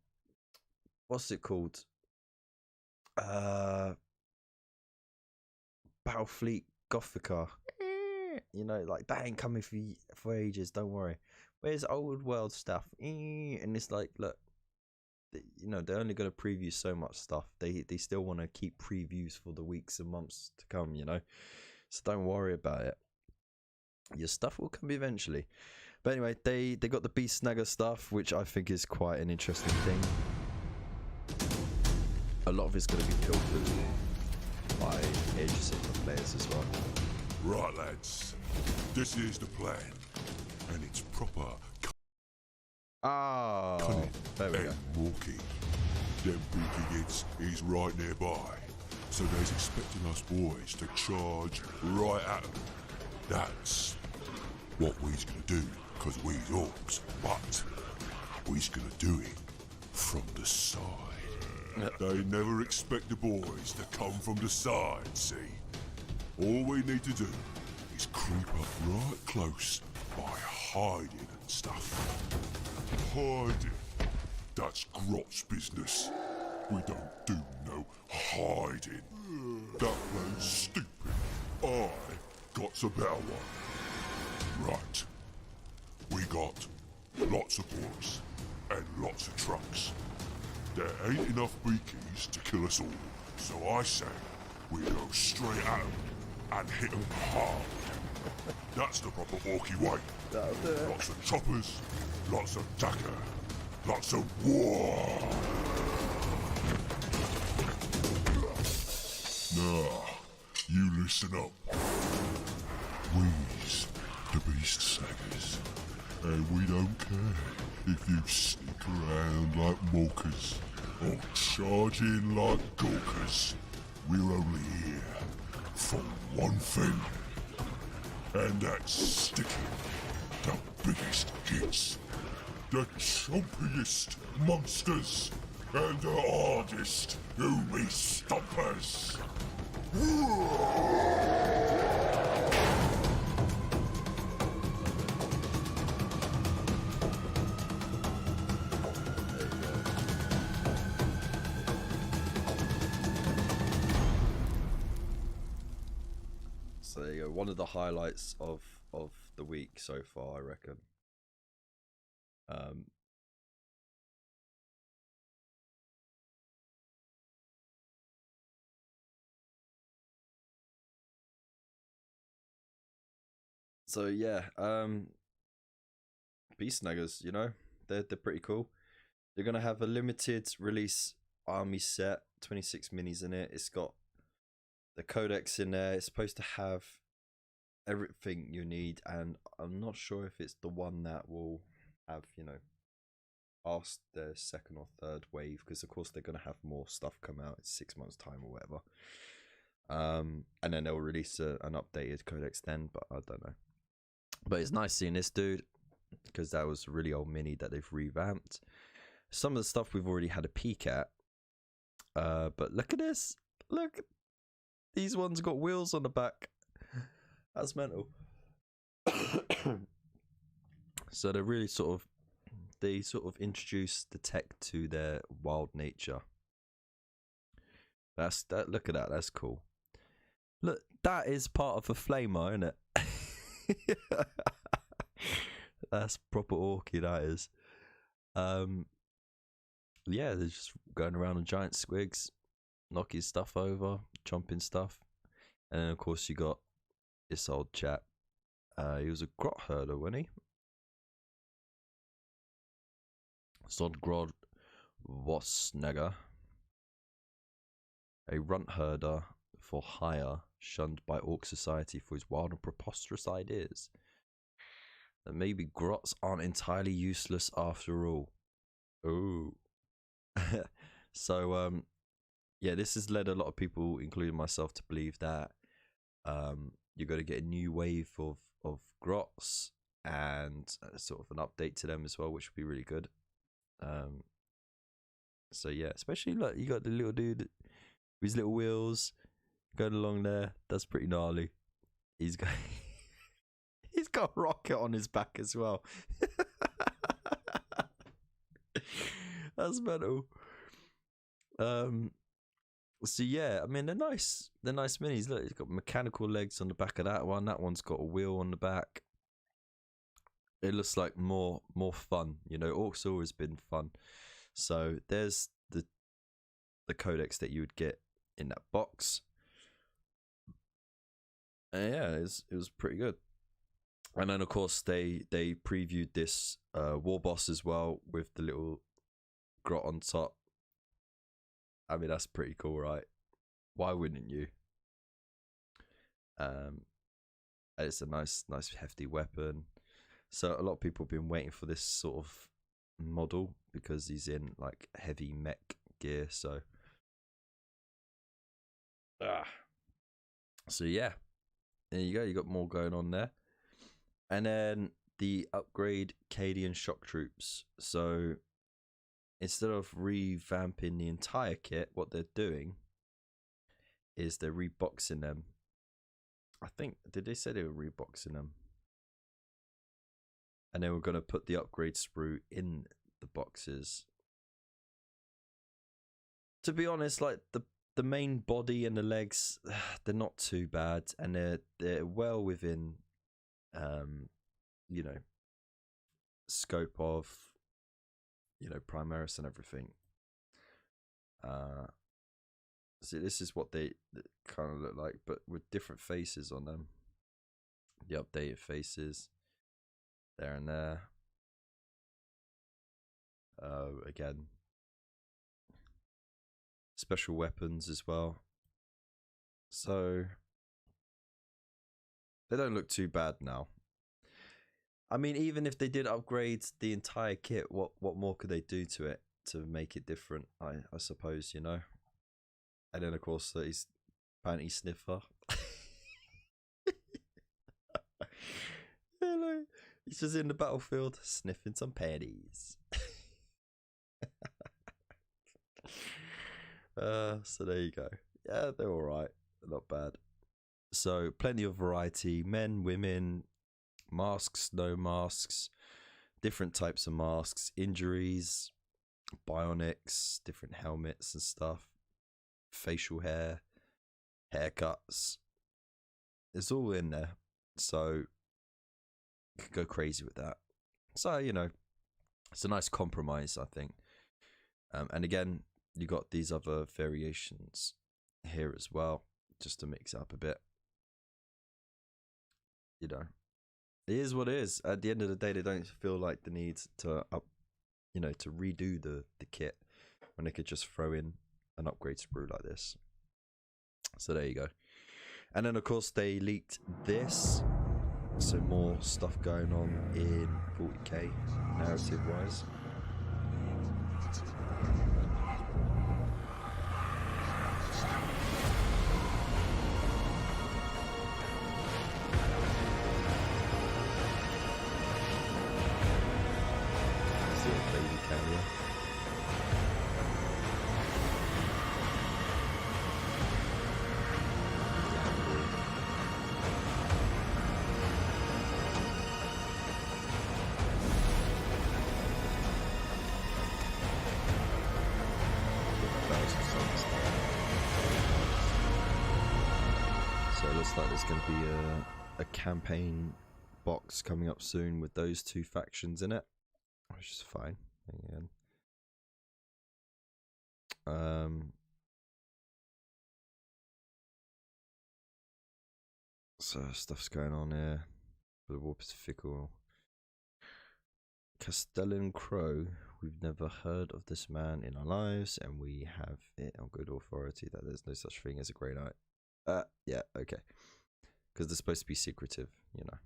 what's it called? Battlefleet Gothica. You know, like, that ain't coming for ages, don't worry. Where's old world stuff? And it's like, look, you know, they're only going to preview so much stuff. They still want to keep previews for the weeks and months to come, you know, so don't worry about it. Your stuff will come eventually. But anyway, they got the Beast Snagger stuff, which I think is quite an interesting thing. A lot of it's going to be filtered by Age of Sigmar players as well. Right, lads, this is the plan, and it's proper. Oh, there we go. Walking. Them booty hits is right nearby, so they's expecting us boys to charge right at them. That's what we's gonna do, because we's orcs, but we's gonna do it from the side. They never expect the boys to come from the side, see? All we need to do is creep up right close by hiding and stuff. Hiding. That's Grot's business. We don't do no hiding. That plan's stupid. I got a better one. Right. We got lots of boys and lots of trucks. There ain't enough beakies to kill us all, so I say we go straight at 'em and hit 'em hard. That's the proper orky way. Lots of choppers, lots of dagger, lots of war. Now, you listen up. We's the beast snaggers, and we don't care if you sneak around like walkers or charge in like gawkers. We're only here for one thing, and that's sticking the biggest hits, the chompiest monsters, and the hardest oomy stompers. So there you go. One of the highlights of the week so far, I reckon. So yeah, Beast Snaggers, you know, they're pretty cool. They're gonna have a limited release army set, 26 minis in it. It's got the codex in there. It's supposed to have everything you need, and I'm not sure if it's the one that will have, you know, past the second or third wave, because of course they're gonna have more stuff come out in 6 months' time or whatever. And then they'll release an updated codex then, but I don't know. But it's nice seeing this dude, because that was a really old mini that they've revamped. Some of the stuff we've already had a peek at, but look at this. Look, these ones got wheels on the back. That's mental. So they really sort of introduced the tech to their wild nature. That. Look at that. That's cool. Look, that is part of a flamer, isn't it? That's proper orky, that is. Yeah, they're just going around on giant squigs, knocking stuff over, chomping stuff. And then of course you got this old chap. He was a grot herder, wasn't he? Sodgrod Wassnegger, a runt herder for hire, shunned by Orc Society for his wild and preposterous ideas. That maybe grots aren't entirely useless after all. Oh. So, yeah, this has led a lot of people, including myself, to believe that you're going to get a new wave of grots and sort of an update to them as well, which would be really good. So yeah, especially look, you got the little dude with his little wheels going along there. That's pretty gnarly. He's got he's got a rocket on his back as well. That's mental. So yeah, I mean they're nice. They're nice minis. Look, it's got mechanical legs on the back of that one. That one's got a wheel on the back. It looks like more fun. You know, Orcs always been fun. So there's the codex that you would get in that box. And yeah, it was pretty good. And then of course they previewed this war boss as well with the little grot on top. I mean, that's pretty cool, right? Why wouldn't you? It's a nice hefty weapon. So a lot of people have been waiting for this sort of model because he's in like heavy mech gear. So yeah, there you go. You got more going on there. And then the upgrade Cadian shock troops. So instead of revamping the entire kit, what they're doing is they're reboxing them. I think, did they say they were reboxing them? And they were going to put the upgrade sprue in the boxes to be honest, like the main body and the legs, they're not too bad, and they're well within, you know, scope of, you know, Primaris and everything. So this is what they kind of look like, but with different faces on them. The updated faces there and there. Again, special weapons as well. So they don't look too bad now. I mean, even if they did upgrade the entire kit, what more could they do to it to make it different? I suppose, you know. And then of course he's panty sniffer. Hello. He's just in the battlefield sniffing some panties. So there you go. Yeah, they're alright. Not bad. So plenty of variety. Men, women, masks, no masks, different types of masks, injuries, bionics, different helmets and stuff, facial hair, haircuts. It's all in there. So you could go crazy with that. So, you know, it's a nice compromise, I think. And again, you got these other variations here as well, just to mix it up a bit. You know, it is what it is. At the end of the day, they don't feel like the need to to redo the kit when they could just throw in an upgrade sprue like this. So there you go. And then of course they leaked this, so more stuff going on in 40k narrative wise. Like there's going to be a campaign box coming up soon with those two factions in it, which is fine. Again. So stuff's going on here. The War Pacifical. Castellan Crow. We've never heard of this man in our lives, and we have it on good authority that there's no such thing as a Grey Knight. Yeah, okay. Because they're supposed to be secretive, you know.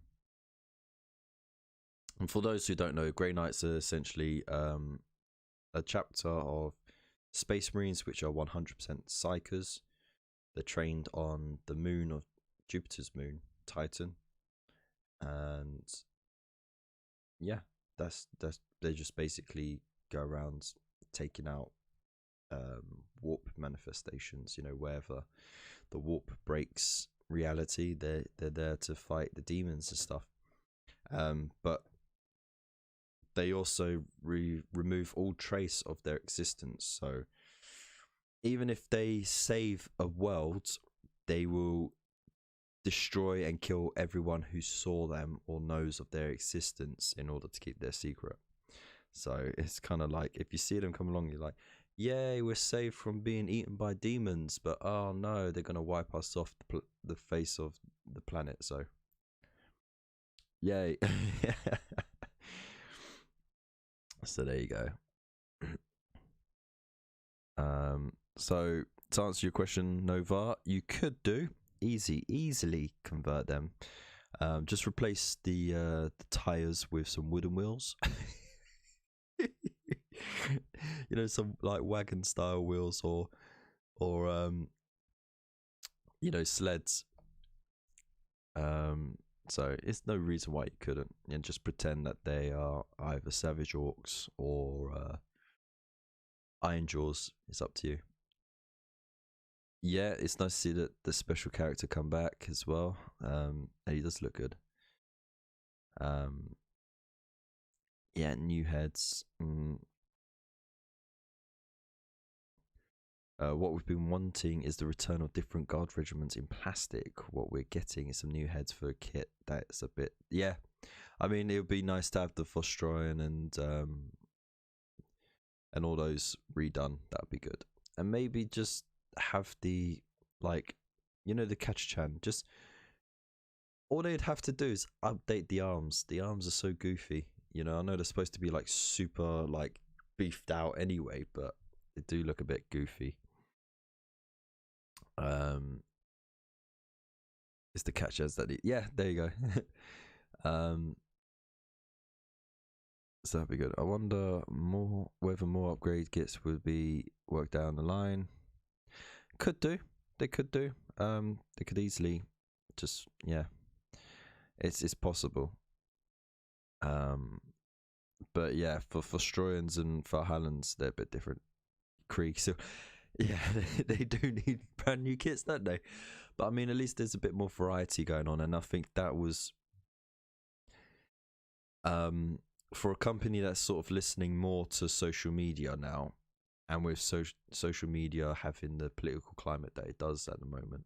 And for those who don't know, Grey Knights are essentially a chapter of Space Marines which are 100% psychers. They're trained on the moon of Jupiter's moon, Titan. And yeah, that's they just basically go around taking out warp manifestations, you know, wherever the warp breaks reality, they're there to fight the demons and stuff. But they also remove all trace of their existence. So even if they save a world, they will destroy and kill everyone who saw them or knows of their existence in order to keep their secret. So it's kind of like, if you see them come along, you're like, yay, we're saved from being eaten by demons, but oh no, they're going to wipe us off the face of the planet, so yay. So there you go. So to answer your question, Nova, you could easily convert them. Just replace the tires with some wooden wheels. You know, some like wagon style wheels, or you know, sleds. So it's no reason why you couldn't, and just pretend that they are either savage orcs or iron jaws. It's up to you. Yeah, it's nice to see that the special character come back as well. And he does look good. Yeah, new heads. What we've been wanting is the return of different guard regiments in plastic. What we're getting is some new heads for a kit. That's a bit, yeah. I mean, it would be nice to have the Fauxhammer and all those redone. That would be good. And maybe just have the, like, you know, the Kachchan. Just all they'd have to do is update the arms. The arms are so goofy. You know, I know they're supposed to be like super like beefed out anyway, but they do look a bit goofy. It's the catchers that yeah, there you go. So that'd be good. I wonder whether more upgrade kits would be worked down the line. Could do. They could do. They could easily just, yeah. It's possible. But yeah, for Stroyans and for Hallands, they're a bit different. Krieg, so yeah, they do need brand new kits, don't they? But I mean, at least there's a bit more variety going on, and I think that was for a company that's sort of listening more to social media now, and with social media having the political climate that it does at the moment,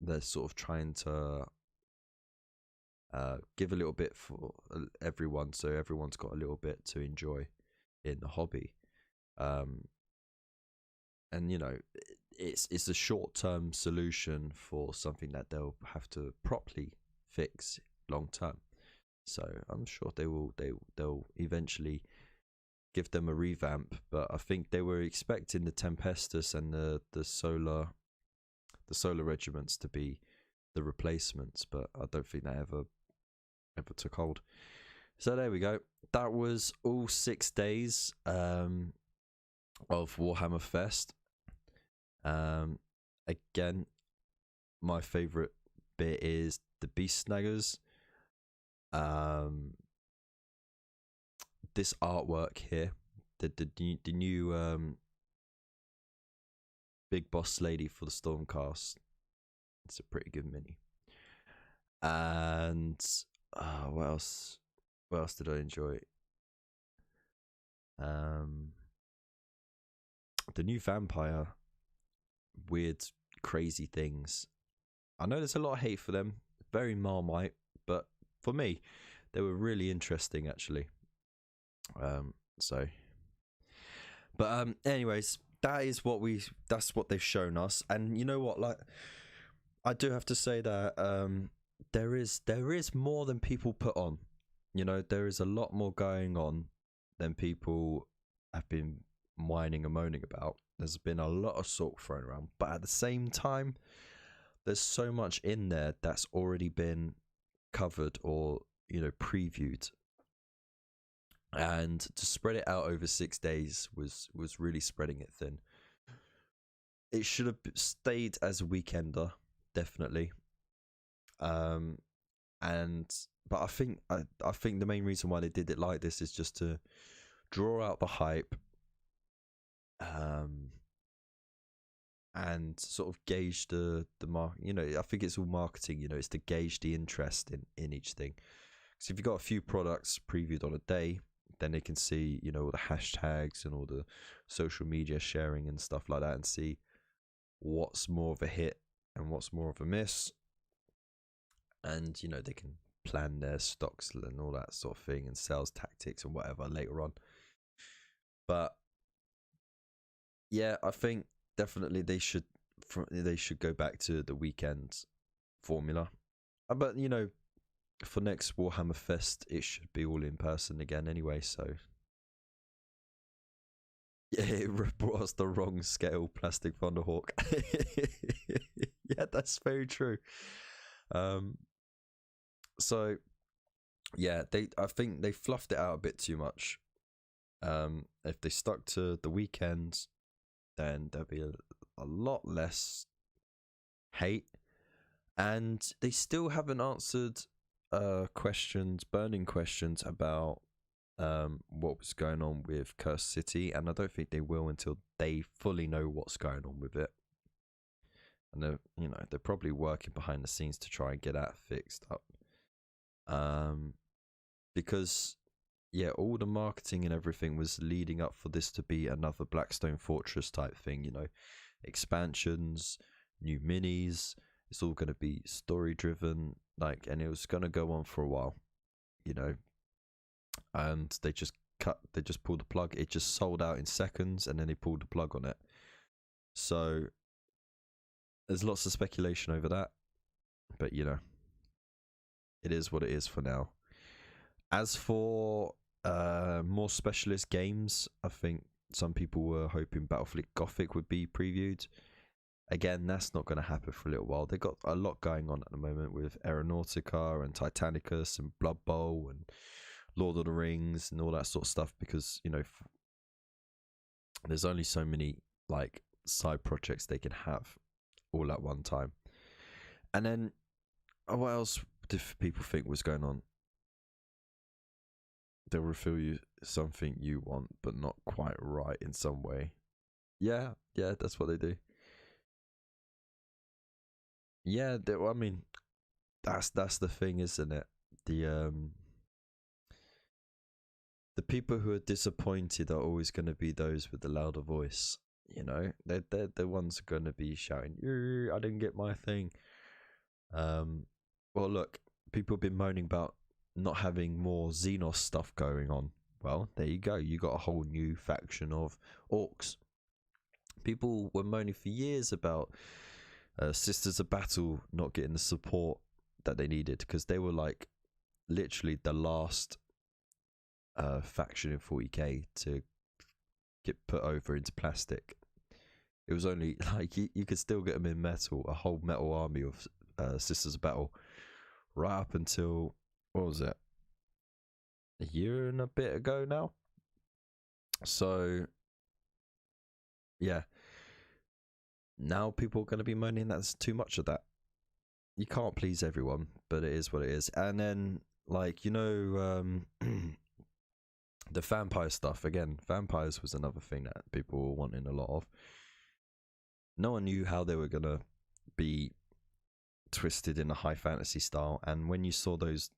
they're sort of trying to give a little bit for everyone, so everyone's got a little bit to enjoy in the hobby. And you know, it's a short-term solution for something that they'll have to properly fix long term. So I'm sure they'll eventually give them a revamp. But I think they were expecting the Tempestus and the solar regiments to be the replacements, but I don't think they ever took hold. So there we go. That was all 6 days of Warhammer Fest. Again, my favourite bit is the Beast Snaggers. This artwork here, the new big boss lady for the Stormcast. It's a pretty good mini. And what else? What else did I enjoy? The new vampire, weird, crazy things. I know there's a lot of hate for them, very Marmite, but for me, they were really interesting actually. Anyways, that's what they've shown us, and you know what? Like, I do have to say that there is more than people put on. You know, there is a lot more going on than people have been whining and moaning about. There's been a lot of salt thrown around, but at the same time, there's so much in there that's already been covered or, you know, previewed. And to spread it out over 6 days was really spreading it thin. It should have stayed as a weekender, definitely. But I think the main reason why they did it like this is just to draw out the hype, and sort of gauge the mark. You know, I think it's all marketing. You know, it's to gauge the interest in each thing. So if you've got a few products previewed on a day, then they can see, you know, all the hashtags and all the social media sharing and stuff like that, and see what's more of a hit and what's more of a miss. And, you know, they can plan their stocks and all that sort of thing, and sales tactics and whatever later on. But yeah, I think definitely they should go back to the weekend formula. But, you know, for next Warhammer Fest, it should be all in person again anyway, so yeah, it brought us the wrong scale plastic Thunderhawk. Yeah, that's very true. So yeah, I think they fluffed it out a bit too much. If they stuck to the weekends, then there'll be a lot less hate. And they still haven't answered burning questions about what was going on with Cursed City, and I don't think they will until they fully know what's going on with it. And they're probably working behind the scenes to try and get that fixed up. Because yeah, all the marketing and everything was leading up for this to be another Blackstone Fortress type thing, you know, expansions, new minis. It's all going to be story driven, like, and it was going to go on for a while, you know. And they just pulled the plug. It just sold out in seconds, and then they pulled the plug on it. So there's lots of speculation over that, but you know, it is what it is for now. As for more specialist games, I think some people were hoping Battlefleet Gothic would be previewed. Again, that's not going to happen for a little while. They've got a lot going on at the moment with Aeronautica and Titanicus and Blood Bowl and Lord of the Rings and all that sort of stuff, because, you know, there's only so many like side projects they can have all at one time. And then what else did people think was going on? They'll reveal you something you want but not quite right in some way. Yeah, that's what they do. Yeah, I mean, that's the thing, isn't it? The people who are disappointed are always going to be those with the louder voice. You know, they're the ones who are going to be shouting, I didn't get my thing. Well, look, people have been moaning about not having more Xenos stuff going on. Well, there you go. You got a whole new faction of orcs. People were moaning for years about Sisters of Battle not getting the support that they needed, because they were like literally the last faction in 40k to get put over into plastic. It was only like you could still get them in metal, a whole metal army of Sisters of Battle, right up until, what was it, a year and a bit ago now. So yeah, now people are going to be moaning that's too much of that. You can't please everyone, but it is what it is. And then, like, you know, the vampire stuff, again, vampires was another thing that people were wanting a lot of. No one knew how they were going to be twisted in a high fantasy style, and when you saw those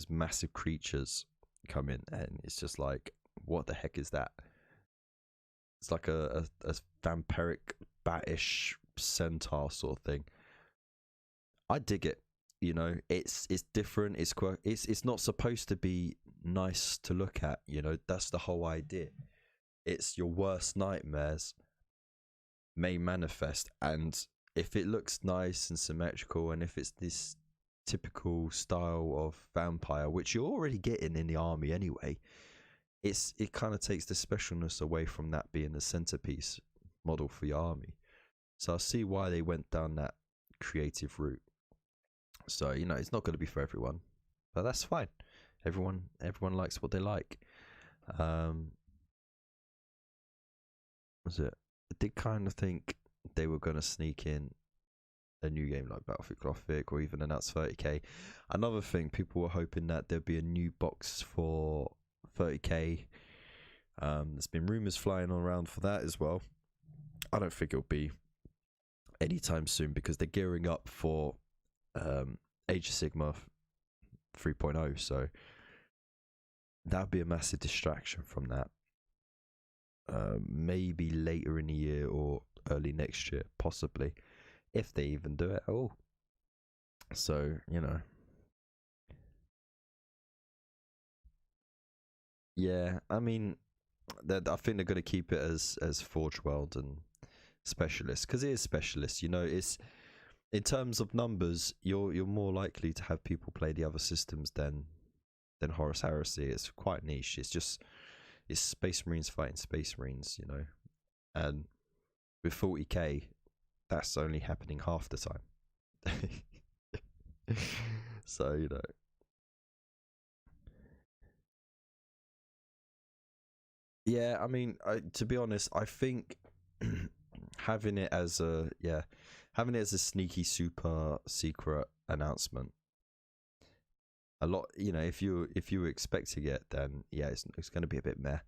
massive creatures come in, and it's just like, what the heck is that? It's like a vampiric batish centaur sort of thing. I dig it. You know, it's different. It's not supposed to be nice to look at. You know, that's the whole idea. It's your worst nightmares may manifest, and if it looks nice and symmetrical, and if it's this typical style of vampire, which you're already getting in the army anyway, it kind of takes the specialness away from that being the centerpiece model for your army. So I see why they went down that creative route. So, you know, it's not going to be for everyone, but that's fine. Everyone likes what they like. Was it? I did kind of think they were going to sneak in a new game like Battlefield Gothic, or even announce 30k. Another thing, people were hoping that there'd be a new box for 30k. There's been rumors flying around for that as well. I don't think it'll be anytime soon, because they're gearing up for Age of Sigmar 3.0, so that would be a massive distraction from that. Maybe later in the year or early next year, possibly, if they even do it at all. So, you know, yeah, I mean, I think they're going to keep it as Forge World and Specialist, because it is Specialist. You know, it's, in terms of numbers, you're more likely to have people play the other systems than Horus Heresy. It's quite niche. It's Space Marines fighting Space Marines, you know. And with 40k, that's only happening half the time. So, you know. Yeah, I mean, to be honest, I think having it as a sneaky super secret announcement, a lot, you know, if you were expecting it, then yeah, it's going to be a bit meh.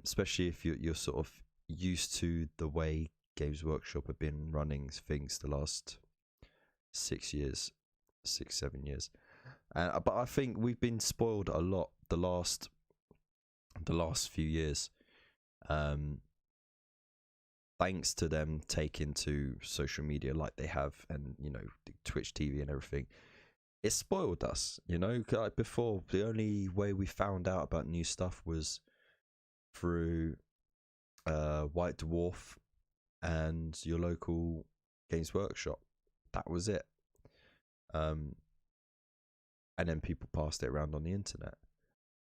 Especially if you're sort of used to the way Games Workshop have been running things the last 6 7 years. But I think we've been spoiled a lot the last few years, thanks to them taking to social media like they have, and you know, Twitch TV and everything, it spoiled us. You know, like before, the only way we found out about new stuff was through White Dwarf and your local Games Workshop. That was it. And then people passed it around on the internet.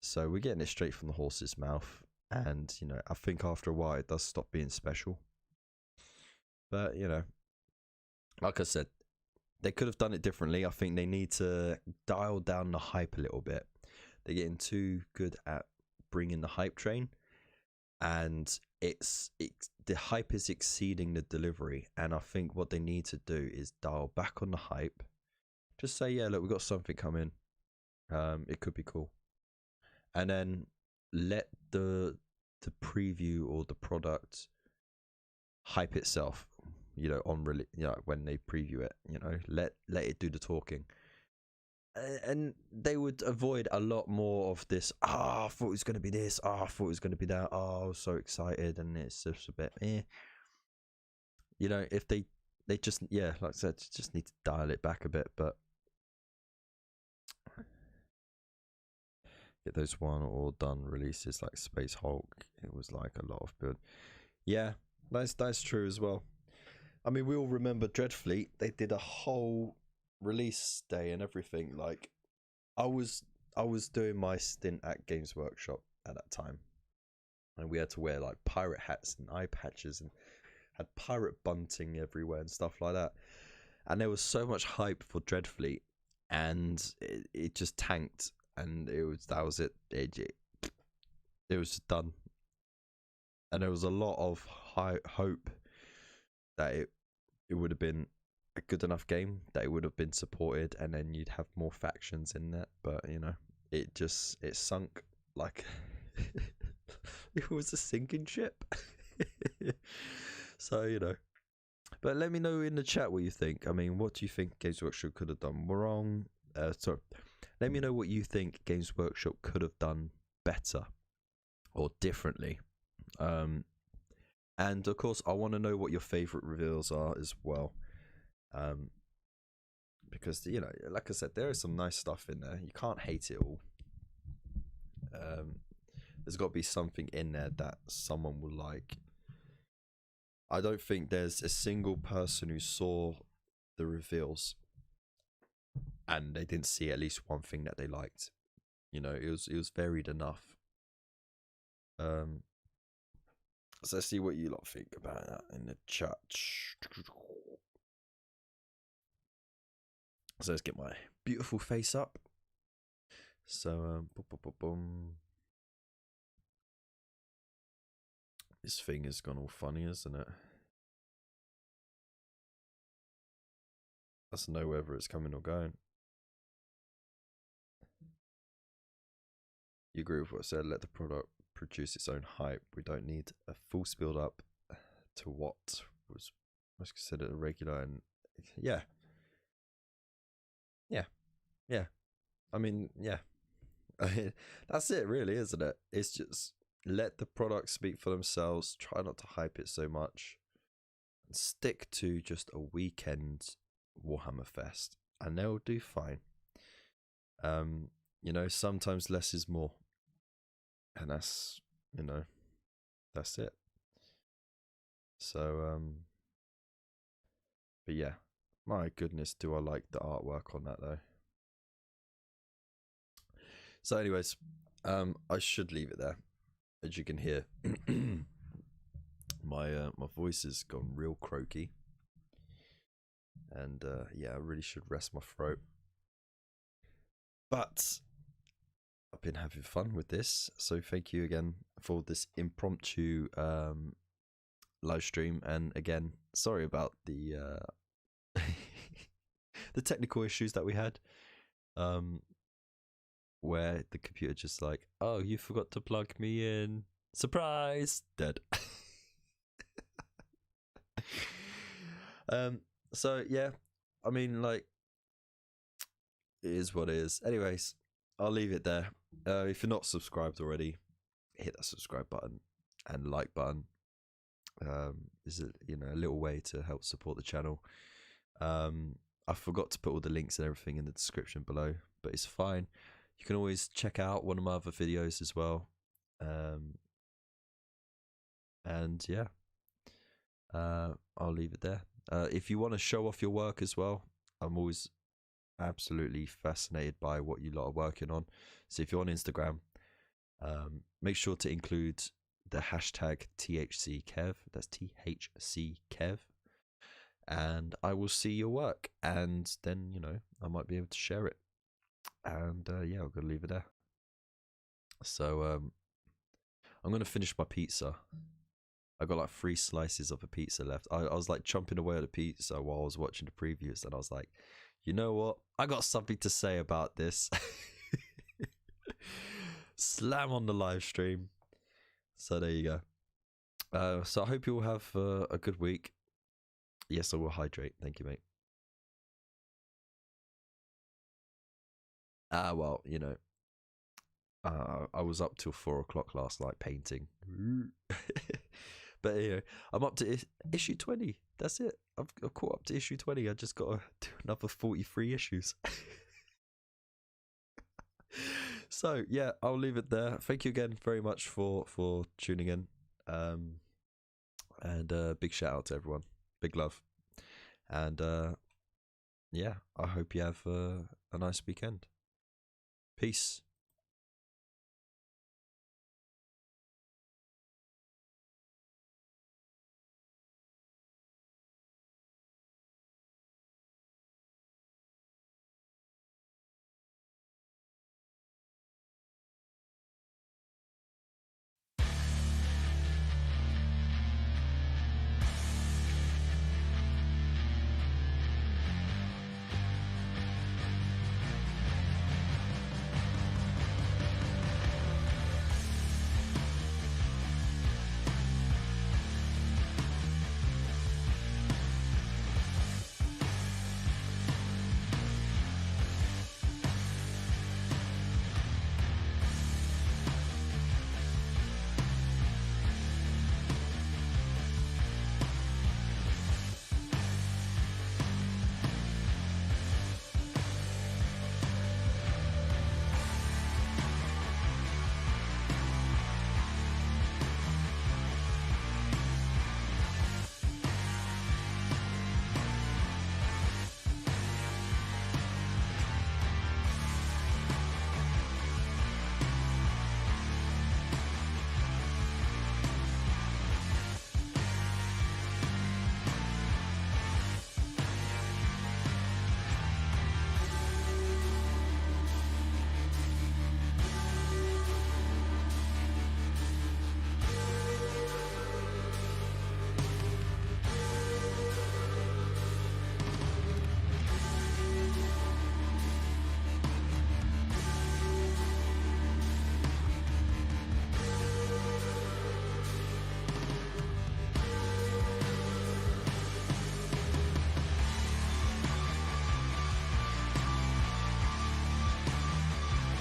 So we're getting it straight from the horse's mouth. And, you know, I think after a while it does stop being special. But, you know, like I said, they could have done it differently. I think they need to dial down the hype a little bit. They're getting too good at bringing the hype train. And the hype is exceeding the delivery. And I think what they need to do is dial back on the hype. Just say, yeah, look, we've got something coming. It could be cool. And then let the preview or the product hype itself, you know, when they preview it, you know, let it do the talking. And they would avoid a lot more of this, I thought it was going to be this, I thought it was going to be that, I was so excited, and it's just a bit, You know, if they just, yeah, like I said, just need to dial it back a bit, but get those one or done releases like Space Hulk, it was like a lot of build. Yeah, that's true as well. I mean, we all remember Dreadfleet, they did a whole release day and everything. Like, I was doing my stint at Games Workshop at that time, and we had to wear like pirate hats and eye patches and had pirate bunting everywhere and stuff like that. And there was so much hype for Dreadfleet, and it just tanked, and that was it. It was just done. And there was a lot of high hope that it would have been a good enough game, that it would have been supported, and then you'd have more factions in that. But you know, it sunk like it was a sinking ship. So, you know, but let me know in the chat what you think. I mean, what do you think Games Workshop could have done wrong? Let me know what you think Games Workshop could have done better or differently. And of course, I want to know what your favorite reveals are as well. Because, you know, like I said, there is some nice stuff in there. You can't hate it all. There's got to be something in there that someone will like. I don't think there's a single person who saw the reveals and they didn't see at least one thing that they liked. You know, it was varied enough. So let's see what you lot think about that in the chat. So let's get my beautiful face up. So boom. This thing has gone all funny, isn't it? Doesn't know whether it's coming or going. You agree with what I said? Let the product produce its own hype. We don't need a full build up to what was considered a regular. And yeah. I mean, yeah. That's it, really, isn't it? It's just let the products speak for themselves. Try not to hype it so much. And stick to just a weekend Warhammer Fest, and they'll do fine. You know, sometimes less is more, and that's, you know, that's it. So but yeah, my goodness, do I like the artwork on that though. So anyways, I should leave it there. As you can hear, my voice has gone real croaky, and yeah, I really should rest my throat. But I've been having fun with this, so thank you again for this impromptu live stream. And again, sorry about the the technical issues that we had, where the computer just like, oh, you forgot to plug me in, surprise, dead. So yeah, I mean, like, it is what it is. Anyways, I'll leave it there. If you're not subscribed already, hit that subscribe button and like button. Is a little way to help support the channel. I forgot to put all the links and everything in the description below, but it's fine. You can always check out one of my other videos as well. And yeah, I'll leave it there. If you want to show off your work as well, I'm always absolutely fascinated by what you lot are working on. So if you're on Instagram, make sure to include the hashtag THCKev. That's THCKev. And I will see your work, and then I might be able to share it. And yeah, I'm gonna leave it there. So I'm gonna finish my pizza. I got like 3 slices of a pizza left. I was like chomping away at the pizza while I was watching the previews, and I was like, you know what? I got something to say about this. Slam on the live stream. So there you go. So I hope you all have a good week. Yes, I will hydrate. Thank you, mate. Well, I was up till 4 o'clock last night painting. But anyway, I'm up to issue 20. That's it. I've caught up to issue 20. I just got to do another 43 issues. So yeah, I'll leave it there. Thank you again very much for tuning in. And big shout out to everyone. Big love. And yeah, I hope you have a nice weekend. Peace.